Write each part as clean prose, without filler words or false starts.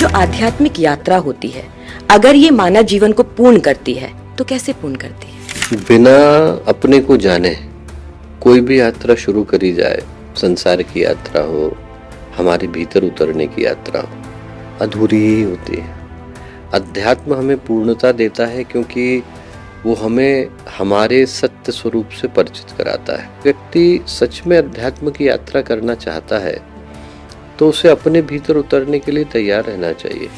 जो आध्यात्मिक यात्रा होती है, अगर ये मानव जीवन को पूर्ण करती है तो कैसे पूर्ण करती है? बिना अपने को जाने कोई भी यात्रा शुरू करी जाए, संसार की यात्रा हो, हमारे भीतर उतरने की यात्रा हो, अधूरी ही होती है। अध्यात्म हमें पूर्णता देता है क्योंकि वो हमें हमारे सत्य स्वरूप से परिचित कराता है। व्यक्ति सच में अध्यात्म की यात्रा करना चाहता है तो उसे अपने भीतर उतरने के लिए तैयार रहना चाहिए।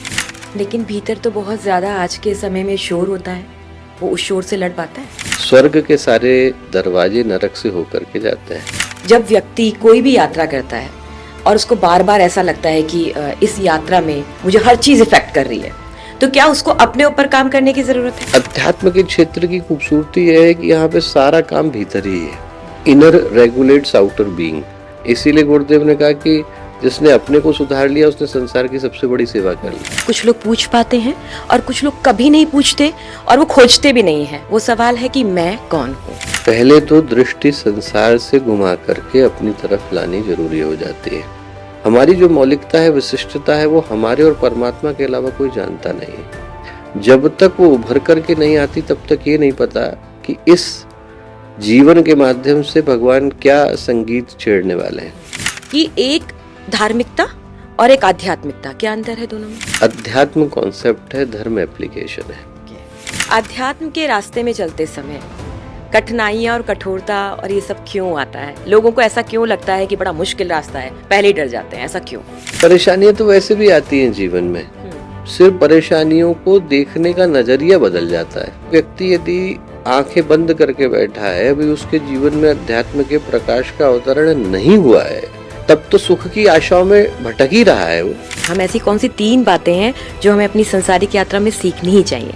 लेकिन भीतर तो बहुत ज्यादा आज के समय में शोर होता है, वो उस शोर से लड़ पाता है? स्वर्ग के सारे दरवाजे नरक से होकर के जाते हैं। जब व्यक्ति कोई भी यात्रा करता है और उसको बार बार ऐसा लगता है कि इस यात्रा में मुझे हर चीज इफेक्ट कर रही है, तो क्या उसको अपने ऊपर काम करने की जरूरत है? अध्यात्म के क्षेत्र की खूबसूरती है कि यहाँ पे सारा काम भीतर ही है। Inner regulates outer being. इसीलिए गुरुदेव ने कहा कि जिसने अपने को सुधार लिया उसने संसार की सबसे बड़ी सेवा कर ली। कुछ लोग पूछ पाते हैं और कुछ लोग कभी नहीं पूछते और वो खोजते भी नहीं है। वो सवाल है कि मैं कौन हूँ। पहले तो दृष्टि संसार से घुमा करके अपनी तरफ लानी जरूरी हो जाती है। हमारी जो मौलिकता है, विशिष्टता है, वो हमारे और परमात्मा के अलावा कोई जानता नहीं है। जब तक वो उभर करके नहीं आती तब तक ये नहीं पता कि इस जीवन के माध्यम से भगवान क्या संगीत छेड़ने वाले हैं। कि एक धार्मिकता और एक आध्यात्मिकता, क्या अंतर है दोनों में? अध्यात्म कॉन्सेप्ट है, धर्म एप्लीकेशन है। अध्यात्म के रास्ते में चलते समय कठिनाइयां और कठोरता और ये सब क्यों आता है? लोगों को ऐसा क्यों लगता है कि बड़ा मुश्किल रास्ता है, पहले ही डर जाते हैं, ऐसा क्यों? परेशानियां तो वैसे भी आती हैं जीवन में, सिर्फ परेशानियों को देखने का नजरिया बदल जाता है। व्यक्ति यदि आंखें बंद करके बैठा है, अभी उसके जीवन में अध्यात्म के प्रकाश का अवतरण नहीं हुआ है, तब तो सुख की आशाओं में भटक ही रहा है वो। हम ऐसी कौन सी 3 बातें हैं जो हमें अपनी संसारिक यात्रा में सीखनी ही चाहिए?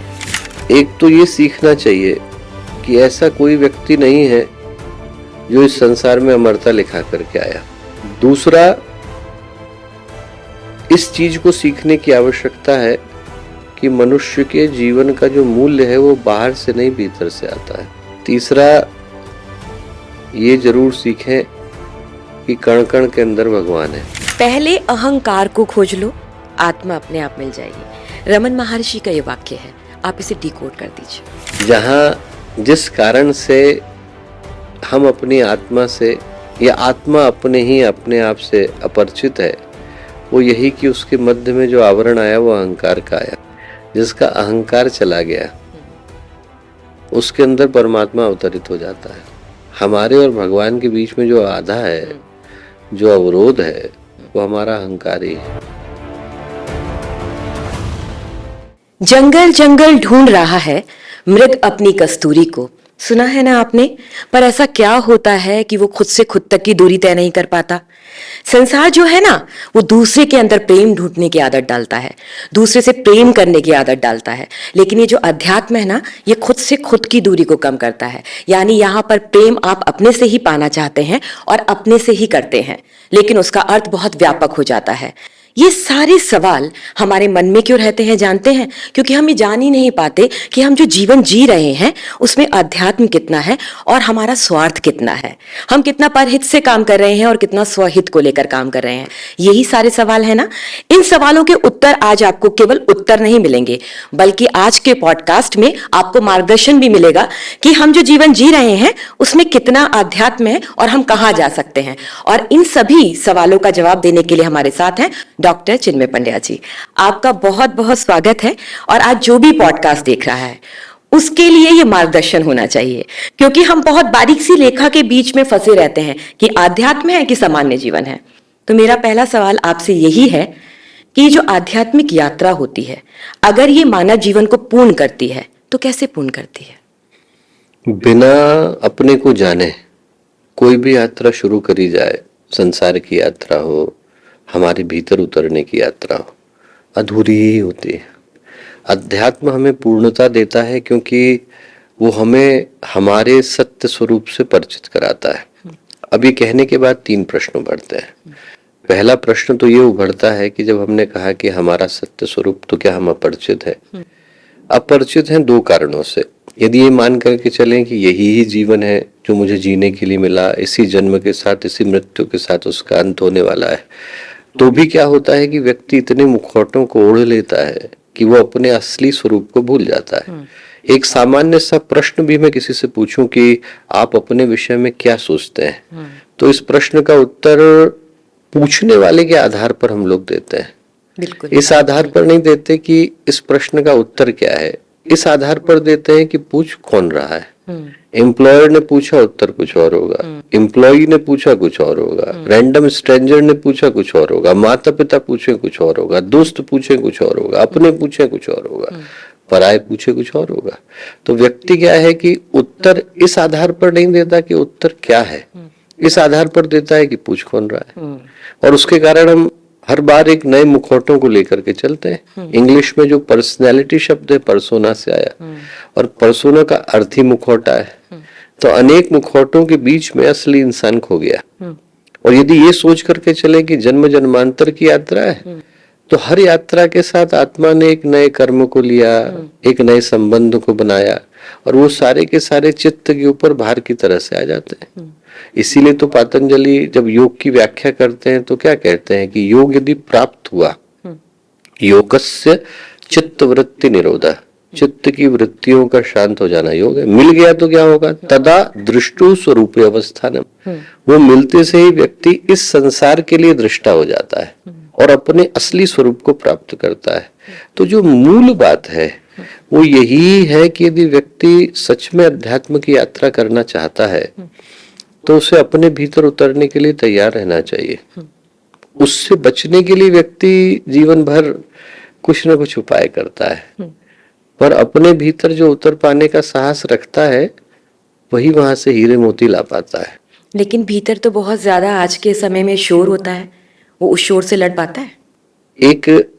एक तो ये सीखना चाहिए कि ऐसा कोई व्यक्ति नहीं है जो इस संसार में अमरता लिखा करके आया। दूसरा, इस चीज को सीखने की आवश्यकता है कि मनुष्य के जीवन का जो मूल्य है वो बाहर से नहीं भीतर से आता है। तीसरा, ये जरूर सीखें कि कण कण के अंदर भगवान है। पहले अहंकार को खोज लो, आत्मा अपने आप मिल जाएगी। रमन महर्षि का ये वाक्य है, आप इसे डिकोड कर दीजिए। जहाँ जिस कारण से हम अपनी आत्मा से या आत्मा अपने ही अपने आप से अपरिचित है, वो यही कि उसके मध्य में जो आवरण आया वो अहंकार का आया। जिसका अहंकार चला गया उसके अंदर परमात्मा अवतरित हो जाता है। हमारे और भगवान के बीच में जो आधा है, जो अवरोध है, वो हमारा अहंकार ही है। जंगल जंगल ढूंढ रहा है मृग अपनी कस्तूरी को, सुना है ना आपने? पर ऐसा क्या होता है कि वो खुद से खुद तक की दूरी तय नहीं कर पाता? संसार जो है ना, वो दूसरे के अंदर प्रेम ढूंढने की आदत डालता है, दूसरे से प्रेम करने की आदत डालता है। लेकिन ये जो अध्यात्म है ना, ये खुद से खुद की दूरी को कम करता है। यानी यहाँ पर प्रेम आप अपने से ही पाना चाहते हैं और अपने से ही करते हैं, लेकिन उसका अर्थ बहुत व्यापक हो जाता है। ये सारे सवाल हमारे मन में क्यों रहते हैं जानते हैं? क्योंकि हम ये जान ही नहीं पाते कि हम जो जीवन जी रहे हैं उसमें अध्यात्म कितना है और हमारा स्वार्थ कितना है। हम कितना परहित से काम कर रहे हैं और कितना स्वहित को लेकर काम कर रहे हैं। यही सारे सवाल है ना। इन सवालों के उत्तर आज आपको केवल उत्तर नहीं मिलेंगे, बल्कि आज के पॉडकास्ट में आपको मार्गदर्शन भी मिलेगा कि हम जो जीवन जी रहे हैं उसमें कितना अध्यात्म है और हम कहाँ जा सकते हैं। और इन सभी सवालों का जवाब देने के लिए हमारे साथ हैं डॉक्टर चिन्मय पंड्या जी। आपका बहुत बहुत स्वागत है। और आज जो भी पॉडकास्ट देख रहा है उसके लिए ये मार्गदर्शन होना चाहिए, क्योंकि हम बहुत बारीक सी रेखा के बीच में फंसे रहते हैं कि आध्यात्म है कि सामान्य जीवन है। तो मेरा पहला सवाल आपसे यही है कि जो आध्यात्मिक यात्रा होती है, अगर ये मानव जीवन को पूर्ण करती है तो कैसे पूर्ण करती है? बिना अपने को जाने कोई भी यात्रा शुरू करी जाए, संसार की यात्रा हो, हमारे भीतर उतरने की यात्रा हो, अधूरी ही होती है। अध्यात्म हमें पूर्णता देता है क्योंकि वो हमें हमारे सत्य स्वरूप से परिचित कराता है। अब ये कहने के बाद 3 प्रश्न उभरते हैं। पहला प्रश्न तो ये उभरता है कि जब हमने कहा कि हमारा सत्य स्वरूप, तो क्या हम अपरिचित है? अपरिचित हैं 2 कारणों से। यदि ये मान करके चलें कि यही ही जीवन है जो मुझे जीने के लिए मिला, इसी जन्म के साथ, इसी मृत्यु के साथ उसका अंत होने वाला है, तो भी क्या होता है कि व्यक्ति इतने मुखौटों को ओढ़ लेता है कि वो अपने असली स्वरूप को भूल जाता है। एक सामान्य सा प्रश्न भी मैं किसी से पूछूं कि आप अपने विषय में क्या सोचते हैं, तो इस प्रश्न का उत्तर पूछने वाले के आधार पर हम लोग देते हैं। बिल्कुल। इस आधार पर नहीं देते कि इस प्रश्न का उत्तर क्या है, इस आधार पर देते हैं कि पूछ कौन रहा है। एम्प्लॉयर ने पूछा, उत्तर कुछ और होगा, एम्प्लॉई ने पूछा कुछ और होगा, रैंडम स्ट्रेंजर ने पूछा कुछ और होगा, माता पिता पूछे कुछ और होगा, दोस्त पूछे कुछ और होगा, अपने पूछे कुछ और होगा, पराये पूछे कुछ और होगा। तो व्यक्ति क्या है कि उत्तर इस आधार पर नहीं देता कि उत्तर क्या है, इस आधार पर देता है कि पूछ कौन रहा है। और उसके कारण हम हर बार एक नए मुखौटों को लेकर के चलते हैं। इंग्लिश में जो पर्सनैलिटी शब्द है पर्सोना से आया, और पर्सोना का अर्थ ही मुखौटा है। तो अनेक मुखौटों के बीच में असली इंसान खो गया। और यदि ये सोच करके चले कि जन्म जन्मांतर की यात्रा है, तो हर यात्रा के साथ आत्मा ने एक नए कर्म को लिया, एक नए संबंध को बनाया, और वो सारे के सारे चित्त के ऊपर भार की तरह से आ जाते हैं। इसीलिए तो पतंजलि जब योग की व्याख्या करते हैं तो क्या कहते हैं कि योग यदि प्राप्त हुआ, योगस्य चित्त वृत्ति निरोधा, चित्त की वृत्तियों का शांत हो जाना योग है। मिल गया तो क्या होगा, तदा दृष्टु स्वरूप अवस्थानम, वो मिलते से ही व्यक्ति इस संसार के लिए दृष्टा हो जाता है और अपने असली स्वरूप को प्राप्त करता है। तो जो मूल बात है वो यही है कि यदि व्यक्ति सच में अध्यात्म की यात्रा करना चाहता है तो उसे अपने भीतर उतरने के लिए तैयार रहना चाहिए। उससे बचने के लिए व्यक्ति जीवन भर कुछ ना कुछ उपाय करता है, पर अपने भीतर जो उतर पाने का साहस रखता है वही वहां से हीरे मोती ला पाता है। लेकिन भीतर तो बहुत ज्यादा आज के समय में शोर होता है, वो उस शोर से लड़ पाता है? एक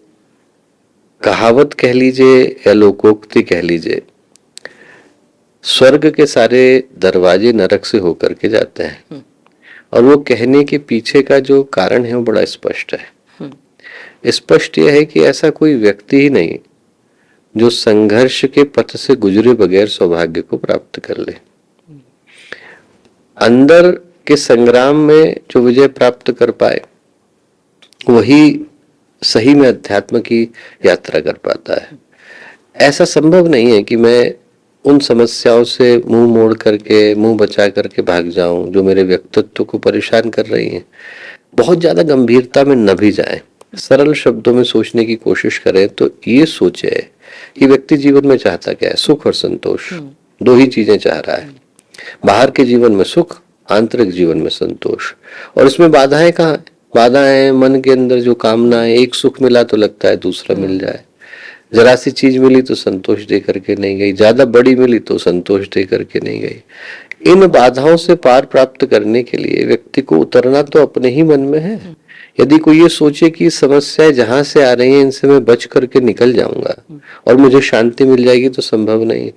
कहावत कह लीजिए या लोकोक्ति कह लीजिए, स्वर्ग के सारे दरवाजे नरक से होकर के जाते हैं, और वो कहने के पीछे का जो कारण है वो बड़ा स्पष्ट है। स्पष्ट यह है कि ऐसा कोई व्यक्ति ही नहीं जो संघर्ष के पथ से गुजरे बगैर सौभाग्य को प्राप्त कर ले। अंदर के संग्राम में जो विजय प्राप्त कर पाए वही सही में अध्यात्म की यात्रा कर पाता है। ऐसा संभव नहीं है कि मैं उन समस्याओं से मुंह मोड़ करके, मुंह बचा करके भाग जाऊं जो मेरे व्यक्तित्व को परेशान कर रही हैं। बहुत ज्यादा गंभीरता में न भी जाएं, सरल शब्दों में सोचने की कोशिश करें तो ये सोचे कि व्यक्ति जीवन में चाहता क्या है, सुख और संतोष। दो ही चीजें चाह रहा है, बाहर के जीवन में सुख, आंतरिक जीवन में संतोष। और इसमें बाधाएं कहाँ? बाधाएं मन के अंदर जो कामना है, एक सुख मिला तो लगता है दूसरा मिल जाए, जरा सी चीज मिली तो संतोष दे करके नहीं गई, ज्यादा बड़ी मिली तो संतोष दे करके नहीं गई। इन बाधाओं से पार प्राप्त करने के लिए व्यक्ति को उतरना तो अपने ही मन में है। यदि कोई ये सोचे कि समस्याएं जहां से आ रही हैं इनसे मैं बच करके निकल जाऊंगा और मुझे शांति मिल जाएगी, तो संभव नहीं।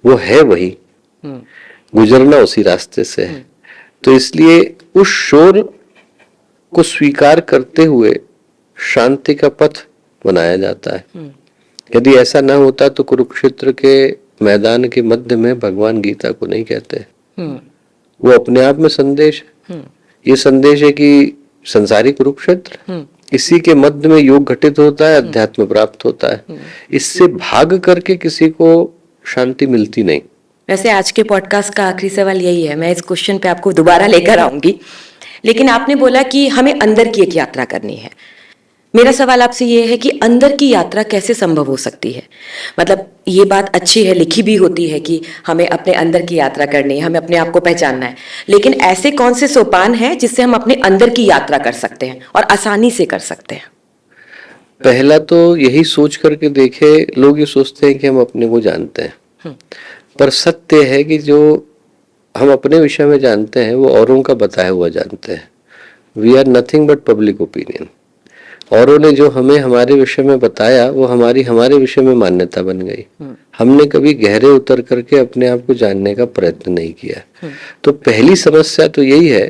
वो है वही, गुजरना उसी रास्ते से है। तो इसलिए उस शोर को स्वीकार करते हुए शांति का पथ बनाया जाता है। यदि ऐसा ना होता तो कुरुक्षेत्र के मैदान के मध्य में भगवान गीता को नहीं कहते। वो अपने आप में संदेश है। ये संदेश है कि संसारी कुरुक्षेत्र, इसी के मध्य में योग घटित होता है, अध्यात्म प्राप्त होता है। इससे भाग करके किसी को शांति मिलती नहीं। वैसे आज के पॉडकास्ट का आखिरी सवाल यही है, मैं इस क्वेश्चन पे आपको दोबारा लेकर आऊंगी, लेकिन आपने बोला कि हमें अंदर की एक यात्रा करनी है। मेरा सवाल आपसे ये है कि अंदर की यात्रा कैसे संभव हो सकती है? मतलब ये बात अच्छी है, लिखी भी होती है कि हमें अपने अंदर की यात्रा करनी है, हमें अपने आप को पहचानना है, लेकिन ऐसे कौन से सोपान हैं जिससे हम अपने अंदर की यात्रा कर सकते हैं और आसानी से कर सकते हैं? पहला तो यही सोच करके देखे, लोग ये सोचते हैं कि हम अपने को जानते हैं, पर सत्य है कि जो हम अपने विषय में जानते हैं वो औरों का बताया हुआ जानते हैं। We are nothing but public opinion. औरों ने जो हमें हमारे विषय में बताया वो हमारे विषय में मान्यता बन गई। हमने कभी गहरे उतर करके अपने आप को जानने का प्रयत्न नहीं किया। तो पहली समस्या तो यही है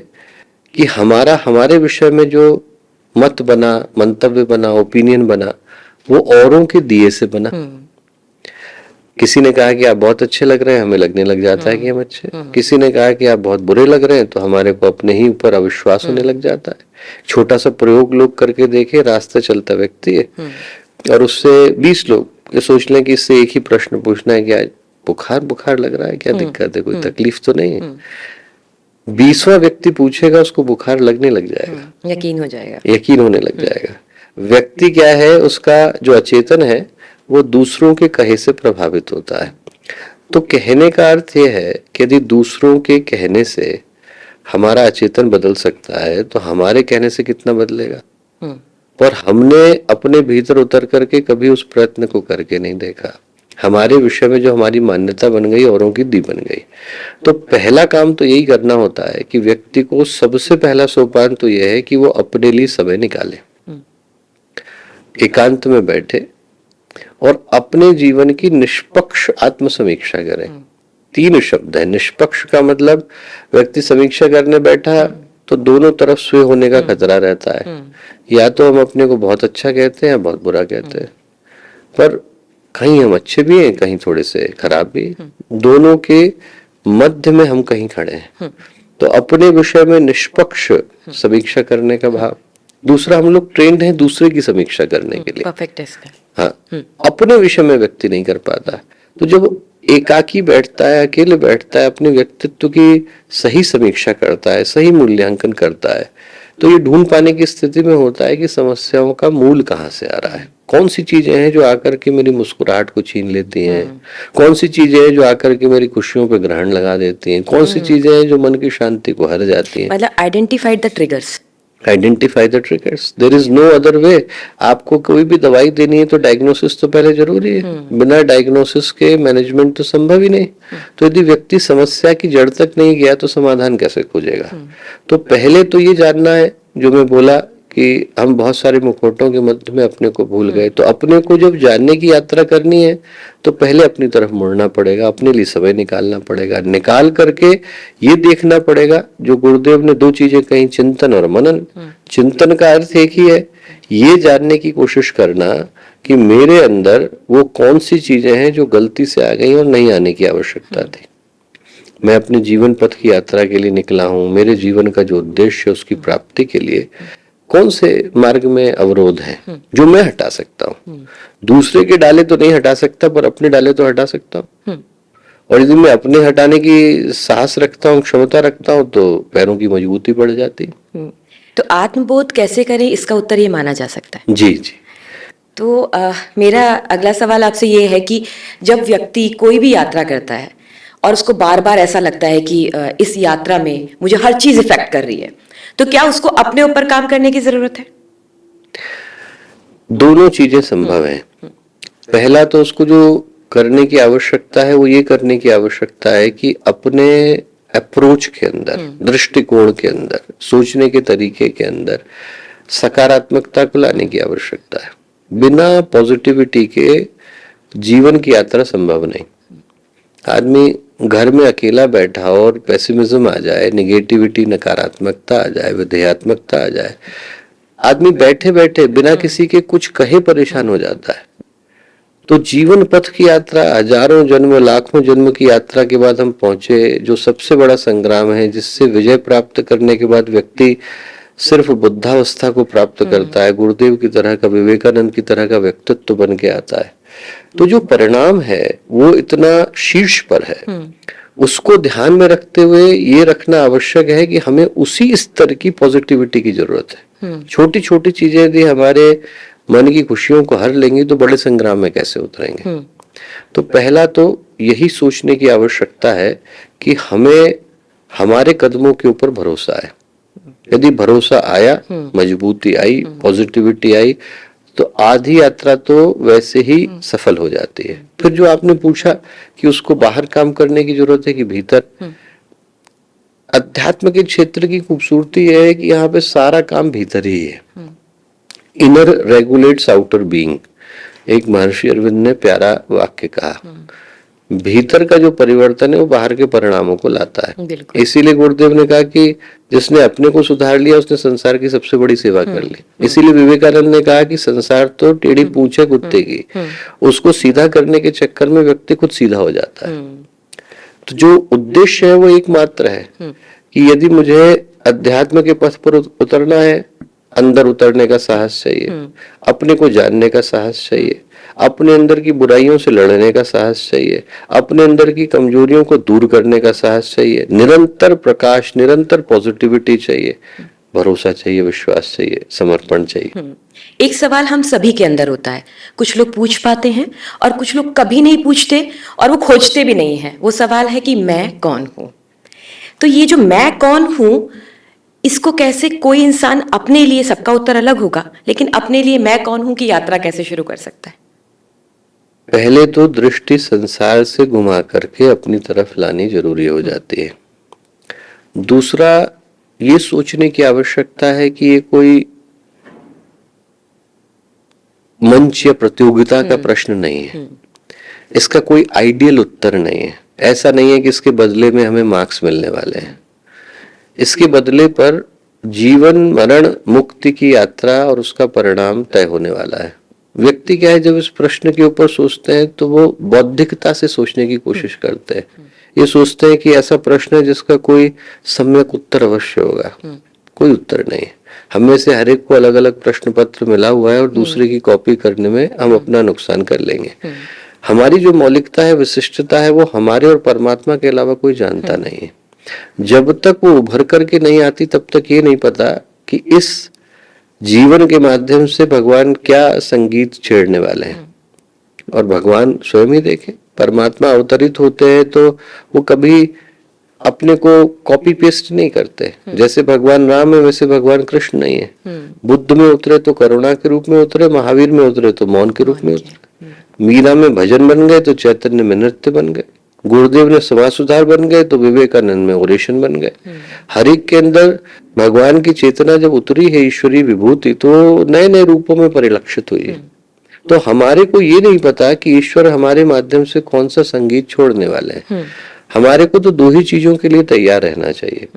कि हमारे विषय में जो मत बना, मंतव्य बना, ओपिनियन बना, वो औरों के दिए से बना। किसी ने कहा कि आप बहुत अच्छे लग रहे हैं, हमें लगने लग जाता है कि हम अच्छे। किसी ने कहा कि आप बहुत बुरे लग रहे हैं तो हमारे को अपने ही ऊपर अविश्वास होने लग जाता है। छोटा सा प्रयोग लोग करके देखे, रास्ते चलता व्यक्ति है और उससे 20 लोग ये सोच लें कि इससे एक ही प्रश्न पूछना है, क्या बुखार बुखार लग रहा है, क्या दिक्कत है, कोई तकलीफ तो नहीं है। 20वां व्यक्ति पूछेगा, उसको बुखार लगने लग जाएगा, यकीन हो जाएगा, यकीन होने लग जाएगा। व्यक्ति क्या है, उसका जो अचेतन है वो दूसरों के कहे से प्रभावित होता है। तो कहने का अर्थ यह है कि यदि दूसरों के कहने से हमारा अचेतन बदल सकता है तो हमारे कहने से कितना बदलेगा। और हमने अपने भीतर उतर करके कभी उस प्रयत्न को करके नहीं देखा। हमारे विषय में जो हमारी मान्यता बन गई, औरों की दी बन गई। तो पहला काम तो यही करना होता है कि व्यक्ति को सबसे पहला सोपान तो यह है कि वो अपने लिए समय निकाले, एकांत में बैठे और अपने जीवन की निष्पक्ष आत्मसमीक्षा करें। 3 शब्द है। निष्पक्ष का मतलब व्यक्ति समीक्षा करने बैठा तो दोनों तरफ स्वयं होने का खतरा रहता है। या तो हम अपने को बहुत अच्छा कहते हैं या बहुत बुरा कहते हैं, पर कहीं हम अच्छे भी हैं, कहीं थोड़े से खराब भी हैं। दोनों के मध्य में हम कहीं खड़े हैं। तो अपने विषय में निष्पक्ष समीक्षा करने का भाव। दूसरा, हम लोग ट्रेंड हैं दूसरे की समीक्षा करने के लिए। परफेक्ट टेस्ट है। हाँ, अपने विषय में व्यक्ति नहीं कर पाता। तो जब एकाकी बैठता है, अकेले बैठता है, अपने व्यक्तित्व की सही समीक्षा करता है, सही मूल्यांकन करता है, तो ये ढूंढ पाने की स्थिति में होता है कि समस्याओं का मूल कहाँ से आ रहा है। कौन सी चीजें हैं जो आकर के मेरी मुस्कुराहट को छीन लेती हैं, कौन सी चीजें हैं जो आकर के मेरी खुशियों पे ग्रहण लगा देती हैं, कौन सी चीजें हैं जो मन की शांति को हर जाती हैं। मतलब identified the triggers. Identify the triggers, there is no other way. आपको कोई भी दवाई देनी है तो डायग्नोसिस तो पहले जरूरी है। बिना डायग्नोसिस के मैनेजमेंट तो संभव ही नहीं। तो यदि व्यक्ति समस्या की जड़ तक नहीं गया तो समाधान कैसे खोजेगा। तो पहले तो ये जानना है, जो मैं बोला कि हम बहुत सारे मुखौटों के मध्य में अपने को भूल गए। तो अपने को जब जानने की यात्रा करनी है तो पहले अपनी तरफ मुड़ना पड़ेगा, अपने लिए समय निकालना पड़ेगा। निकाल करके ये देखना पड़ेगा, जो गुरुदेव ने 2 चीजें कही, चिंतन और मनन। चिंतन का अर्थ एक ही है, ये जानने की कोशिश करना कि मेरे अंदर वो कौन सी चीजें हैं जो गलती से आ गई और नहीं आने की आवश्यकता थी। मैं अपने जीवन पथ की यात्रा के लिए निकला हूं, मेरे जीवन का जो उद्देश्य है उसकी प्राप्ति के लिए कौन से मार्ग में अवरोध है जो मैं हटा सकता हूँ। दूसरे के डाले तो नहीं हटा सकता, पर अपने डाले तो हटा सकता हूँ। और यदि मैं अपने हटाने की साहस रखता हूँ, क्षमता रखता हूँ, तो पैरों की मजबूती बढ़ जाती है। तो आत्मबोध कैसे करें, इसका उत्तर ये माना जा सकता है। जी जी। तो मेरा अगला सवाल आपसे ये है कि जब व्यक्ति कोई भी यात्रा करता है और उसको बार बार ऐसा लगता है कि इस यात्रा में मुझे हर चीज इफेक्ट कर रही है, तो क्या उसको अपने ऊपर काम करने की जरूरत है? दोनों चीजें संभव हैं। पहला तो उसको जो करने की आवश्यकता है वो ये करने की आवश्यकता है कि अपने अप्रोच के अंदर, दृष्टिकोण के अंदर, सोचने के तरीके के अंदर सकारात्मकता को लाने की आवश्यकता है। बिना पॉजिटिविटी के जीवन की यात्रा संभव नहीं। आदमी घर में अकेला बैठा और पेसिमिज्म आ जाए, निगेटिविटी, नकारात्मकता आ जाए, विधेयात्मकता आ जाए, आदमी बैठे बैठे बिना किसी के कुछ कहे परेशान हो जाता है। तो जीवन पथ की यात्रा, हजारों जन्म, लाखों जन्म की यात्रा के बाद हम पहुंचे जो सबसे बड़ा संग्राम है, जिससे विजय प्राप्त करने के बाद व्यक्ति सिर्फ बुद्धावस्था को प्राप्त करता है, गुरुदेव की तरह का, विवेकानंद की तरह का व्यक्तित्व बन के आता है। तो जो परिणाम है वो इतना शीर्ष पर है, उसको ध्यान में रखते हुए ये रखना आवश्यक है कि हमें उसी स्तर की पॉजिटिविटी की जरूरत है। छोटी छोटी चीजें यदि हमारे मन की खुशियों को हर लेंगी तो बड़े संग्राम में कैसे उतरेंगे। तो पहला तो यही सोचने की आवश्यकता है कि हमें हमारे कदमों के ऊपर भरोसा है। यदि भरोसा आया, मजबूती आई, पॉजिटिविटी आई, तो आधी यात्रा तो वैसे ही सफल हो जाती है। फिर जो आपने पूछा कि उसको बाहर काम करने की जरूरत है कि भीतर, अध्यात्म के क्षेत्र की खूबसूरती यह है कि यहाँ पे सारा काम भीतर ही है। इनर रेगुलेट्स आउटर बीइंग, एक महर्षि अरविंद ने प्यारा वाक्य कहा। भीतर का जो परिवर्तन है वो बाहर के परिणामों को लाता है। इसीलिए गुरुदेव ने कहा कि जिसने अपने को सुधार लिया उसने संसार की सबसे बड़ी सेवा कर ली। इसीलिए विवेकानंद ने कहा कि संसार तो टेढ़ी पूंछ है कुत्ते की, उसको सीधा करने के चक्कर में व्यक्ति खुद सीधा हो जाता है। तो जो उद्देश्य है वो एकमात्र है कि यदि मुझे अध्यात्म के पथ पर उतरना है, अंदर उतरने का साहस चाहिए, अपने को जानने का साहस चाहिए, अपने अंदर की बुराइयों से लड़ने का साहस चाहिए, अपने अंदर की कमजोरियों को दूर करने का साहस चाहिए, निरंतर प्रकाश, निरंतर पॉजिटिविटी चाहिए, भरोसा चाहिए, विश्वास चाहिए, समर्पण चाहिए। एक सवाल हम सभी के अंदर होता है, कुछ लोग पूछ पाते हैं और कुछ लोग कभी नहीं पूछते और वो खोजते भी नहीं है। वो सवाल है कि मैं कौन हूं। तो ये जो मैं कौन हूं, इसको कैसे कोई इंसान अपने लिए, सबका उत्तर अलग होगा, लेकिन अपने लिए मैं कौन हूं की यात्रा कैसे शुरू कर सकता है? पहले तो दृष्टि संसार से घुमा करके अपनी तरफ लानी जरूरी हो जाती है। दूसरा, ये सोचने की आवश्यकता है कि ये कोई मंच या प्रतियोगिता का प्रश्न नहीं है, इसका कोई आइडियल उत्तर नहीं है। ऐसा नहीं है कि इसके बदले में हमें मार्क्स मिलने वाले हैं। इसके बदले पर जीवन मरण मुक्ति की यात्रा और उसका परिणाम तय होने वाला है। व्यक्ति क्या है, जब इस प्रश्न के ऊपर सोचते हैं तो वो बौद्धिकता से सोचने की कोशिश करते हैं। ये सोचते हैं कि ऐसा प्रश्न है जिसका कोई सम्यक उत्तर अवश्य होगा। कोई उत्तर नहीं है। हम में से हर एक को अलग अलग प्रश्न पत्र मिला हुआ है और दूसरे की कॉपी करने में हम अपना नुकसान कर लेंगे। हमारी जो मौलिकता है, विशिष्टता है, वो हमारे और परमात्मा के अलावा कोई जानता नहीं है। जब तक वो उभर करके नहीं आती तब तक ये नहीं पता कि इस जीवन के माध्यम से भगवान क्या संगीत छेड़ने वाले हैं। और भगवान स्वयं ही देखे, परमात्मा अवतरित होते हैं तो वो कभी अपने को कॉपी पेस्ट नहीं करते। जैसे भगवान राम है वैसे भगवान कृष्ण नहीं है। बुद्ध में उतरे तो करुणा के रूप में उतरे, महावीर में उतरे तो मौन के रूप में उतरे, मीरा में भजन बन गए तो चैतन्य में नृत्य बन गए, गुरुदेव ने समाज सुधार बन गए तो विवेकानंद में ओरेशन बन गए। हर एक के अंदर भगवान की चेतना जब उतरी है, ईश्वरीय विभूति, तो नए नए रूपों में परिलक्षित हुई है। तो हमारे को ये नहीं पता कि ईश्वर हमारे माध्यम से कौन सा संगीत छोड़ने वाले हैं। हमारे को तो दो ही चीजों के लिए तैयार रहना चाहिए।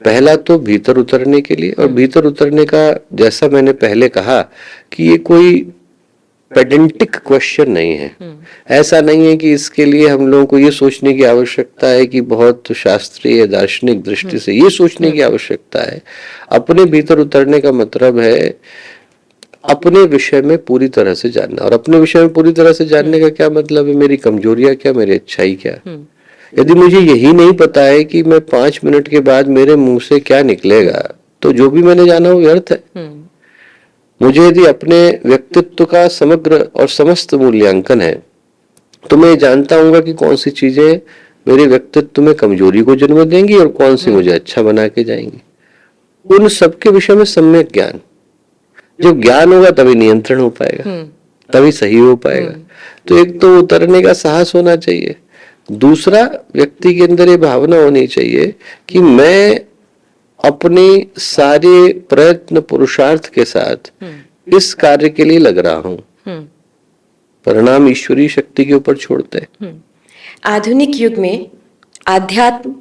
पहला तो भीतर उतरने के लिए, और भीतर उतरने का जैसा मैंने पहले कहा कि ये कोई पेडेंटिक क्वेश्चन नहीं है। ऐसा नहीं है कि इसके लिए हम लोगों को ये सोचने की आवश्यकता है कि बहुत शास्त्रीय दार्शनिक दृष्टि से ये सोचने की आवश्यकता है। अपने भीतर उतरने का मतलब है अपने विषय में पूरी तरह से जानना। और अपने विषय में पूरी तरह से जानने का क्या मतलब है? मेरी कमजोरियां क्या, मेरी अच्छाई क्या। यदि मुझे यही नहीं पता है कि मैं 5 मिनट के बाद मेरे मुंह से क्या निकलेगा, तो जो भी मैंने जाना वो व्यर्थ है। मुझे यदि अपने व्यक्तित्व का समग्र और समस्त मूल्यांकन है तो मैं जानता हूंगा कि कौन सी चीजें मेरे व्यक्तित्व में कमजोरी को जन्म देंगी और कौन सी मुझे अच्छा बना के जाएंगी। उन सबके विषय में सम्यक ज्ञान, जब ज्ञान होगा तभी नियंत्रण हो पाएगा, तभी सही हो पाएगा। तो एक तो उतरने का साहस होना चाहिए। दूसरा, व्यक्ति के अंदर ये भावना होनी चाहिए कि मैं अपने सारे प्रयत्न पुरुषार्थ के साथ इस कार्य के लिए लग रहा हूं। परिणाम ईश्वरीय शक्ति के ऊपर छोड़ते हैं। आधुनिक युग में आध्यात्म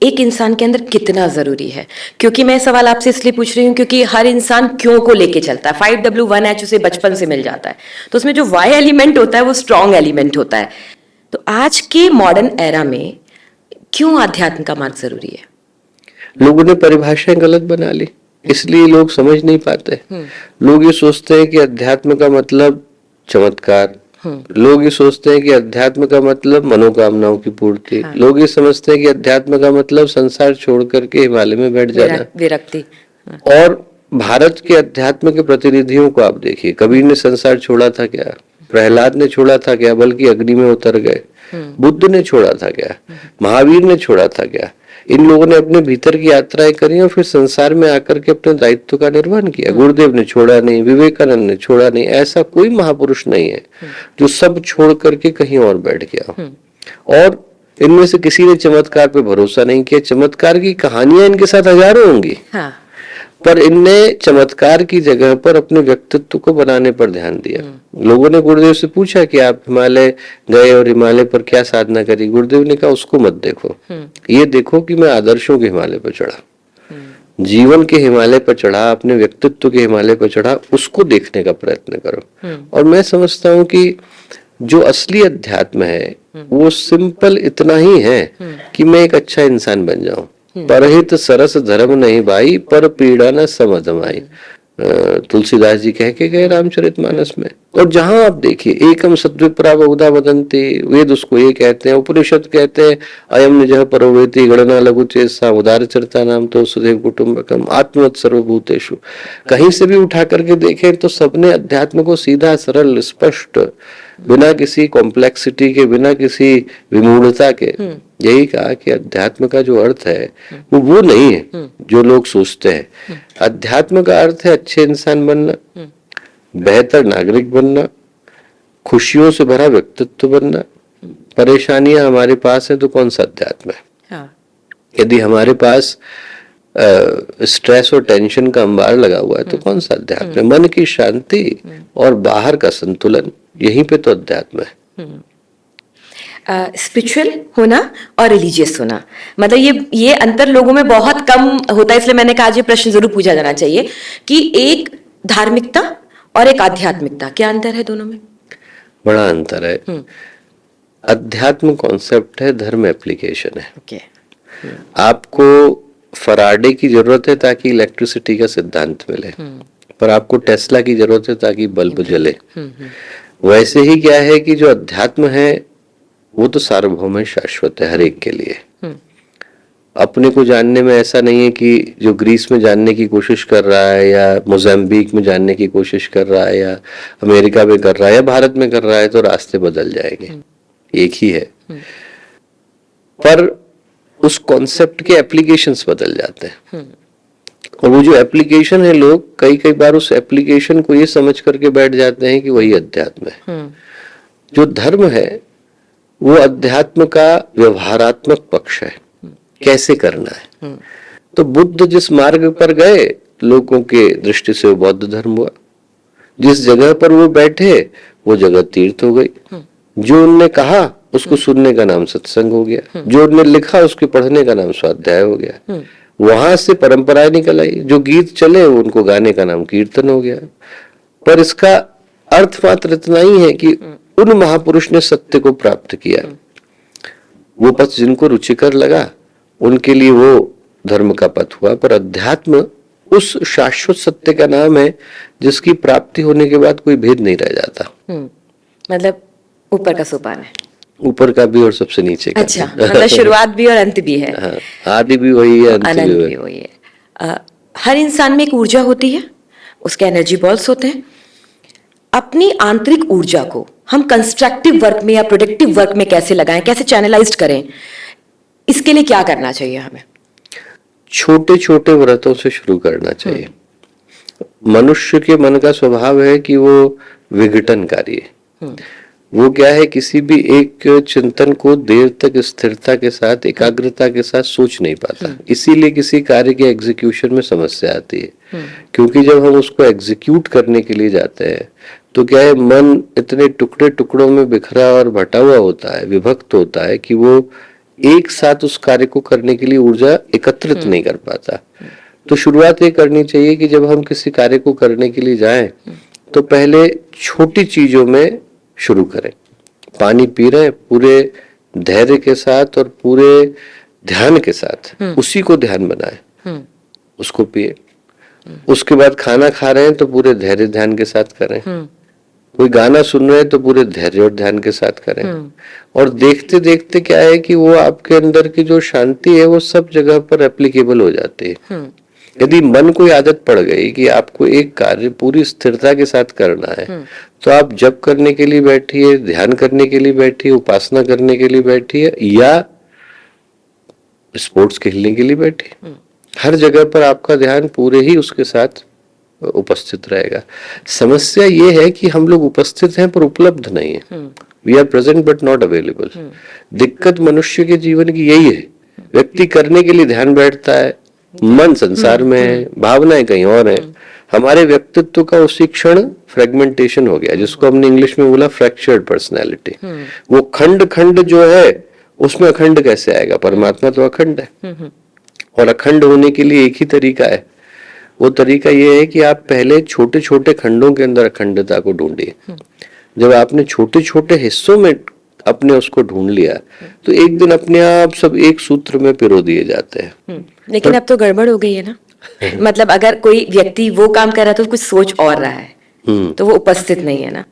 एक इंसान के अंदर कितना जरूरी है? क्योंकि मैं सवाल आपसे इसलिए पूछ रही हूँ क्योंकि हर इंसान क्यों को लेके चलता है। 5W1H उसे बचपन से मिल जाता है, तो उसमें जो वाई एलिमेंट होता है वो स्ट्रॉन्ग एलिमेंट होता है। तो आज के मॉडर्न एरा में क्यों आध्यात्म का मार्ग जरूरी है? लोगों ने परिभाषाएं गलत बना ली, इसलिए लोग समझ नहीं पाते। लोग ये सोचते हैं कि अध्यात्म का मतलब चमत्कार, लोग ये सोचते हैं कि अध्यात्म का मतलब मनोकामनाओं की पूर्ति, लोग ये समझते हैं कि अध्यात्म का मतलब संसार छोड़ करके हिमालय में बैठ जाना, विरक्ति। और भारत के अध्यात्म के प्रतिनिधियों को आप देखिए, कबीर ने संसार छोड़ा था क्या? प्रहलाद ने छोड़ा था क्या? बल्कि अग्नि में उतर गए। बुद्ध ने छोड़ा था क्या? महावीर ने छोड़ा था क्या? इन लोगों ने अपने भीतर की यात्राएं करी और फिर संसार में आकर के अपने दायित्व का निर्वहन किया। गुरुदेव ने छोड़ा नहीं, विवेकानंद ने छोड़ा नहीं। ऐसा कोई महापुरुष नहीं है जो सब छोड़ करके कहीं और बैठ गया। और इनमें से किसी ने चमत्कार पे भरोसा नहीं किया। चमत्कार की कहानियां इनके साथ हजारों होंगी, पर इनने चमत्कार की जगह पर अपने व्यक्तित्व को बनाने पर ध्यान दिया। लोगों ने गुरुदेव से पूछा कि आप हिमालय गए और हिमालय पर क्या साधना करी? गुरुदेव ने कहा उसको मत देखो, ये देखो कि मैं आदर्शों के हिमालय पर चढ़ा, जीवन के हिमालय पर चढ़ा, अपने व्यक्तित्व के हिमालय पर चढ़ा, उसको देखने का प्रयत्न करो। और मैं समझता हूँ कि जो असली अध्यात्म है वो सिंपल इतना ही है कि मैं एक अच्छा इंसान बन जाऊं। परहित सरस धर्म नहीं भाई, पर पीड़ा न समझमाई। तुलसीदास जी कह के गए रामचरितमानस में। और जहां आप देखिए एकम सद्विप्रा बहुधा वदन्ति, वेद उसको ये कहते हैं, उपनिषद कहते हैं अयम निजः परोवेति गणना लघु चेसा उदार चरिता नाम तो सुदेव कुटुंबकम आत्मवत् सर्वभूतेषु। कहीं से भी उठा करके देखें तो सबने अध्यात्म को सीधा सरल स्पष्ट बिना किसी कॉम्प्लेक्सिटी के, बिना किसी विमूढ़ता के यही कहा कि अध्यात्म का जो अर्थ है वो नहीं है जो लोग सोचते हैं। अध्यात्म का अर्थ है अच्छे इंसान बनना, बेहतर नागरिक बनना, खुशियों से भरा व्यक्तित्व बनना। परेशानियां हमारे पास है तो कौन सा अध्यात्म है? हाँ। यदि हमारे पास स्ट्रेस और टेंशन का अंबार लगा हुआ है तो कौन सा अध्यात्म है? मन की शांति और बाहर का संतुलन, यहीं पे तो अध्यात्म है। स्पिरिचुअल होना और रिलीजियस होना, मतलब ये अंतर लोगों में बहुत कम होता है, इसलिए मैंने कहा आज ये प्रश्न जरूर पूछा जाना चाहिए कि एक धार्मिकता और एक आध्यात्मिकता, क्या अंतर है दोनों में? बड़ा अंतर है। अध्यात्म कॉन्सेप्ट है, धर्म एप्लीकेशन है। ओके। आपको फराडे की जरूरत है ताकि इलेक्ट्रिसिटी का सिद्धांत मिले, पर आपको टेस्ला की जरूरत है ताकि बल्ब जले। वैसे ही क्या है कि जो अध्यात्म है वो तो सार्वभौम है, शाश्वत है हर एक के लिए। अपने को जानने में ऐसा नहीं है कि जो ग्रीस में जानने की कोशिश कर रहा है या मोजाम्बिक में जानने की कोशिश कर रहा है या अमेरिका में कर रहा है या भारत में कर रहा है तो रास्ते बदल जाएंगे, एक ही है। पर उस कॉन्सेप्ट के एप्लीकेशंस बदल जाते हैं। और वो जो एप्लीकेशन है, लोग कई कई बार उस एप्लीकेशन को ये समझ करके बैठ जाते हैं कि वही अध्यात्म है। जो धर्म है वो अध्यात्म का व्यवहारात्मक पक्ष है, कैसे करना है। तो बुद्ध जिस मार्ग पर गए लोगों के दृष्टि से वो बौद्ध धर्म हुआ, जिस जगह पर वो बैठे वो जगह तीर्थ हो गई, जो उनने कहा उसको सुनने का नाम सत्संग हो गया, जो उनने लिखा उसके पढ़ने का नाम स्वाध्याय हो गया। वहां से परंपराएं निकल आई, जो गीत चले उनको गाने का नाम कीर्तन हो गया। पर इसका अर्थ मात्र इतना ही है कि उन महापुरुष ने सत्य को प्राप्त किया, वो पथ जिनको रुचिकर लगा उनके लिए वो धर्म का पथ हुआ। पर अध्यात्म उस शाश्वत सत्य का नाम है जिसकी प्राप्ति होने के बाद कोई भेद नहीं रह जाता। मतलब ऊपर का सोपान है, ऊपर का भी और सबसे नीचे का। अच्छा, मतलब शुरुआत भी और अंत भी है। हाँ, आदि भी वही है, अंत भी वही है। हर इंसान में एक ऊर्जा होती है, उसके एनर्जी बॉल्स होते हैं। अपनी आंतरिक ऊर्जा को हम कंस्ट्रक्टिव वर्क में या प्रोडक्टिव वर्क में कैसे लगाएं, कैसे चैनलाइज करें, इसके लिए क्या करना चाहिए हमें? छोटे छोटे व्रतों से शुरू करना चाहिए। मनुष्य के मन का स्वभाव है कि वो विघटनकारी है। वो क्या है, किसी भी एक चिंतन को देर तक स्थिरता के साथ, एकाग्रता के साथ सोच नहीं पाता। इसीलिए किसी कार्य के एग्जीक्यूशन में समस्या आती है। क्योंकि जब हम उसको एग्जीक्यूट करने के लिए जाते हैं तो क्या है, मन इतने टुकड़े टुकड़ों में बिखरा और भटा हुआ होता है, विभक्त होता है कि वो एक साथ उस कार्य को करने के लिए ऊर्जा एकत्रित नहीं कर पाता। तो शुरुआत ये करनी चाहिए कि जब हम किसी कार्य को करने के लिए जाएं तो पहले छोटी चीजों में शुरू करें। पानी पी रहे हैं, पूरे धैर्य के साथ और पूरे ध्यान के साथ उसी को ध्यान बनाएं, उसको पिए। उसके बाद खाना खा रहे हैं तो पूरे धैर्य ध्यान के साथ करें। कोई गाना सुन रहे हैं तो पूरे धैर्य और ध्यान के साथ करें। और देखते देखते क्या है कि वो आपके अंदर की जो शांति है वो सब जगह पर एप्लीकेबल हो जाती है। यदि मन को आदत पड़ गई कि आपको एक कार्य पूरी स्थिरता के साथ करना है तो आप जप करने के लिए बैठिए, ध्यान करने के लिए बैठिए, उपासना करने के लिए बैठिए या स्पोर्ट्स खेलने के लिए बैठिए, हर जगह पर आपका ध्यान पूरे ही उसके साथ उपस्थित रहेगा। समस्या ये है कि हम लोग उपस्थित हैं पर उपलब्ध नहीं है। We are present but not available. दिक्कत मनुष्य के जीवन की यही है। व्यक्ति करने के लिए ध्यान बैठता है, मन संसार में है, भावनाएं कहीं और है। हमारे व्यक्तित्व का उसी क्षण फ्रेगमेंटेशन हो गया, जिसको हमने इंग्लिश में बोला फ्रैक्चर्ड पर्सनैलिटी। वो खंड खंड जो है उसमें अखंड कैसे आएगा? परमात्मा तो अखंड है और अखंड होने के लिए एक ही तरीका है। वो तरीका ये है कि आप पहले छोटे छोटे खंडों के अंदर अखंडता को ढूंढिए। जब आपने छोटे छोटे हिस्सों में अपने उसको ढूंढ लिया, तो एक दिन अपने आप सब एक सूत्र में पिरो दिए जाते हैं। लेकिन अब तो गड़बड़ हो गई है ना। मतलब अगर कोई व्यक्ति वो काम कर रहा है तो कुछ सोच और रहा है, तो वो उपस्थित नहीं है ना।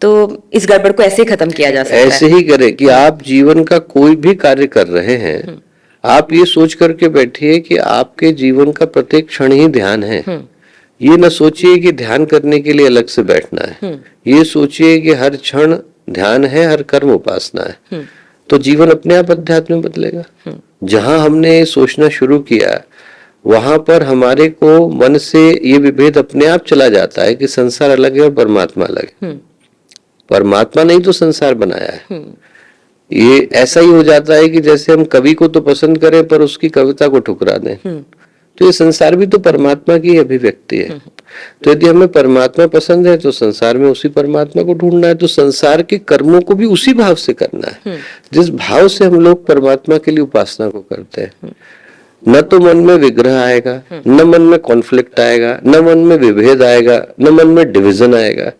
तो इस गड़बड़ को ऐसे खत्म किया जा सकता है। ऐसे ही करें कि आप जीवन का कोई भी कार्य कर रहे हैं, आप ये सोच करके बैठिए कि आपके जीवन का प्रत्येक क्षण ही ध्यान है। ये न सोचिए कि ध्यान करने के लिए अलग से बैठना है, ये सोचिए कि हर क्षण ध्यान है, हर कर्म उपासना है। तो जीवन अपने आप अध्यात्म में बदलेगा। जहां हमने सोचना शुरू किया वहां पर हमारे को मन से ये विभेद अपने आप चला जाता है कि संसार अलग है और परमात्मा अलग है। परमात्मा नहीं तो संसार बनाया है। ये ऐसा ही हो जाता है कि जैसे हम कवि को तो पसंद करें पर उसकी कविता को ठुकरा दें। तो ये संसार भी तो परमात्मा की अभिव्यक्ति है। तो यदि हमें परमात्मा पसंद है तो संसार में उसी परमात्मा को ढूंढना है। तो संसार के कर्मों को भी उसी भाव से करना है जिस भाव से हम लोग परमात्मा के लिए उपासना को करते हैं। न तो मन में विग्रह आएगा, न मन में कॉन्फ्लिक्ट आएगा, न मन में विभेद आएगा, न मन में डिवीजन आएगा।